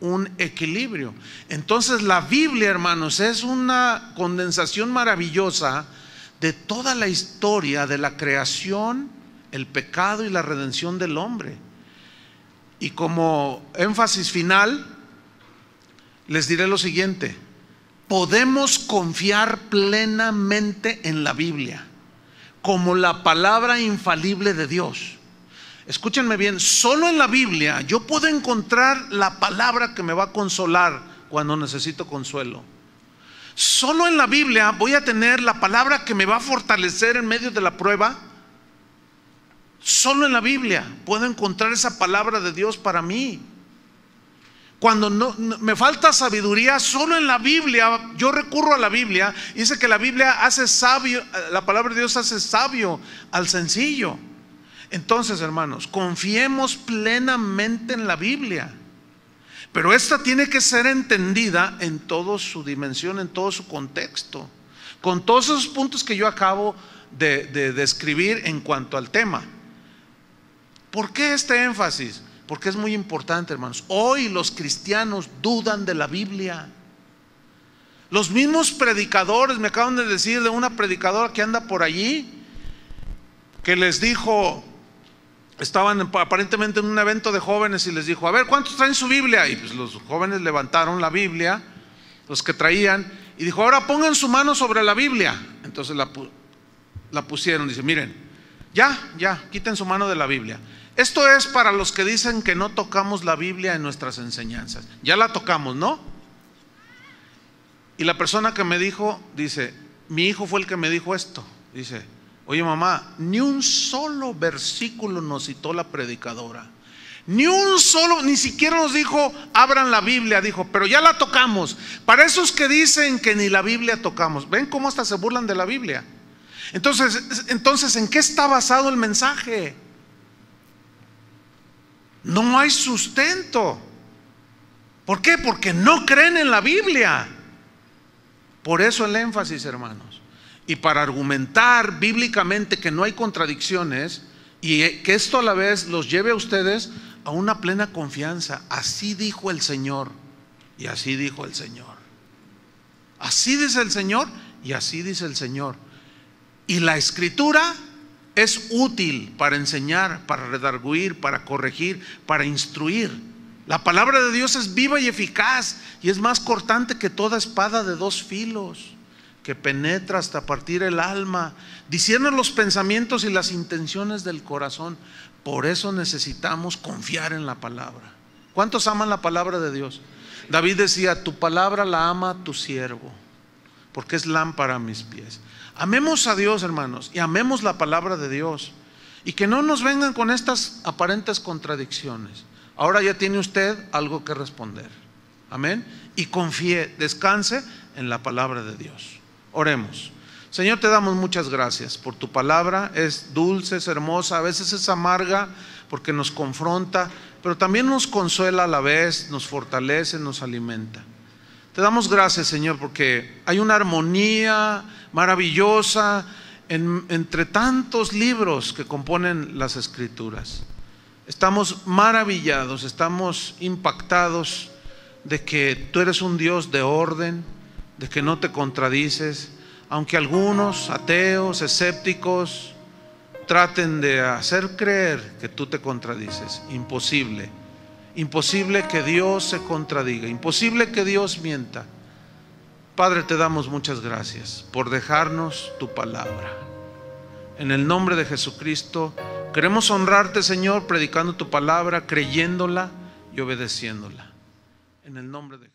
un equilibrio. Entonces la Biblia, hermanos, es una condensación maravillosa de toda la historia de la creación, el pecado y la redención del hombre. Y como énfasis final, les diré lo siguiente: podemos confiar plenamente en la Biblia como la palabra infalible de Dios. Escúchenme bien, solo en la Biblia yo puedo encontrar la palabra que me va a consolar cuando necesito consuelo. Solo en la Biblia voy a tener la palabra que me va a fortalecer en medio de la prueba. Solo en la Biblia puedo encontrar esa palabra de Dios para mí. Cuando me falta sabiduría, solo en la Biblia yo recurro a la Biblia. Y dice que la Biblia hace sabio, la palabra de Dios hace sabio al sencillo. Entonces, hermanos, confiemos plenamente en la Biblia. Pero esta tiene que ser entendida en toda su dimensión, en todo su contexto, con todos esos puntos que yo acabo de describir en cuanto al tema. ¿Por qué este énfasis? Porque es muy importante, hermanos. Hoy los cristianos dudan de la Biblia. Los mismos predicadores, me acaban de decir de una predicadora que anda por allí, que les dijo, estaban aparentemente en un evento de jóvenes y les dijo: a ver, ¿cuántos traen su Biblia? Y pues los jóvenes levantaron la Biblia, los que traían, y dijo: ahora pongan su mano sobre la Biblia. Entonces la pusieron. Dice: miren, ya, quiten su mano de la Biblia. Esto es para los que dicen que no tocamos la Biblia en nuestras enseñanzas. Ya la tocamos, ¿no? Y la persona que me dijo, dice: mi hijo fue el que me dijo esto. Dice: oye mamá, ni un solo versículo nos citó la predicadora. Ni un solo, ni siquiera nos dijo abran la Biblia. Dijo: pero ya la tocamos. Para esos que dicen que ni la Biblia tocamos, ¿ven cómo hasta se burlan de la Biblia? Entonces, ¿en qué está basado el mensaje? No hay sustento. ¿Por qué? Porque no creen en la Biblia. Por eso el énfasis, hermanos. Y para argumentar bíblicamente que no hay contradicciones y que esto a la vez los lleve a ustedes a una plena confianza. Así dijo el Señor y así dijo el Señor. Así dice el Señor y así dice el Señor. Y la Escritura es útil para enseñar, para redarguir, para corregir, para instruir. La palabra de Dios es viva y eficaz y es más cortante que toda espada de dos filos, que penetra hasta partir el alma, discierne los pensamientos y las intenciones del corazón. Por eso necesitamos confiar en la palabra. ¿Cuántos aman la palabra de Dios? David decía: tu palabra la ama tu siervo, porque es lámpara a mis pies. Amemos a Dios, hermanos, y amemos la palabra de Dios, y que no nos vengan con estas aparentes contradicciones. Ahora ya tiene usted algo que responder. Amén. Y confíe, descanse en la palabra de Dios. Oremos. Señor, te damos muchas gracias por tu palabra. Es dulce, es hermosa, a veces es amarga porque nos confronta, pero también nos consuela a la vez, nos fortalece, nos alimenta. Te damos gracias, Señor, porque hay una armonía maravillosa entre tantos libros que componen las Escrituras. Estamos maravillados, estamos impactados de que tú eres un Dios de orden, de que no te contradices, aunque algunos ateos, escépticos, traten de hacer creer que tú te contradices. Imposible. Imposible que Dios se contradiga, imposible que Dios mienta. Padre, te damos muchas gracias por dejarnos tu palabra. En el nombre de Jesucristo, queremos honrarte, Señor, predicando tu palabra, creyéndola y obedeciéndola. En el nombre de Jesús.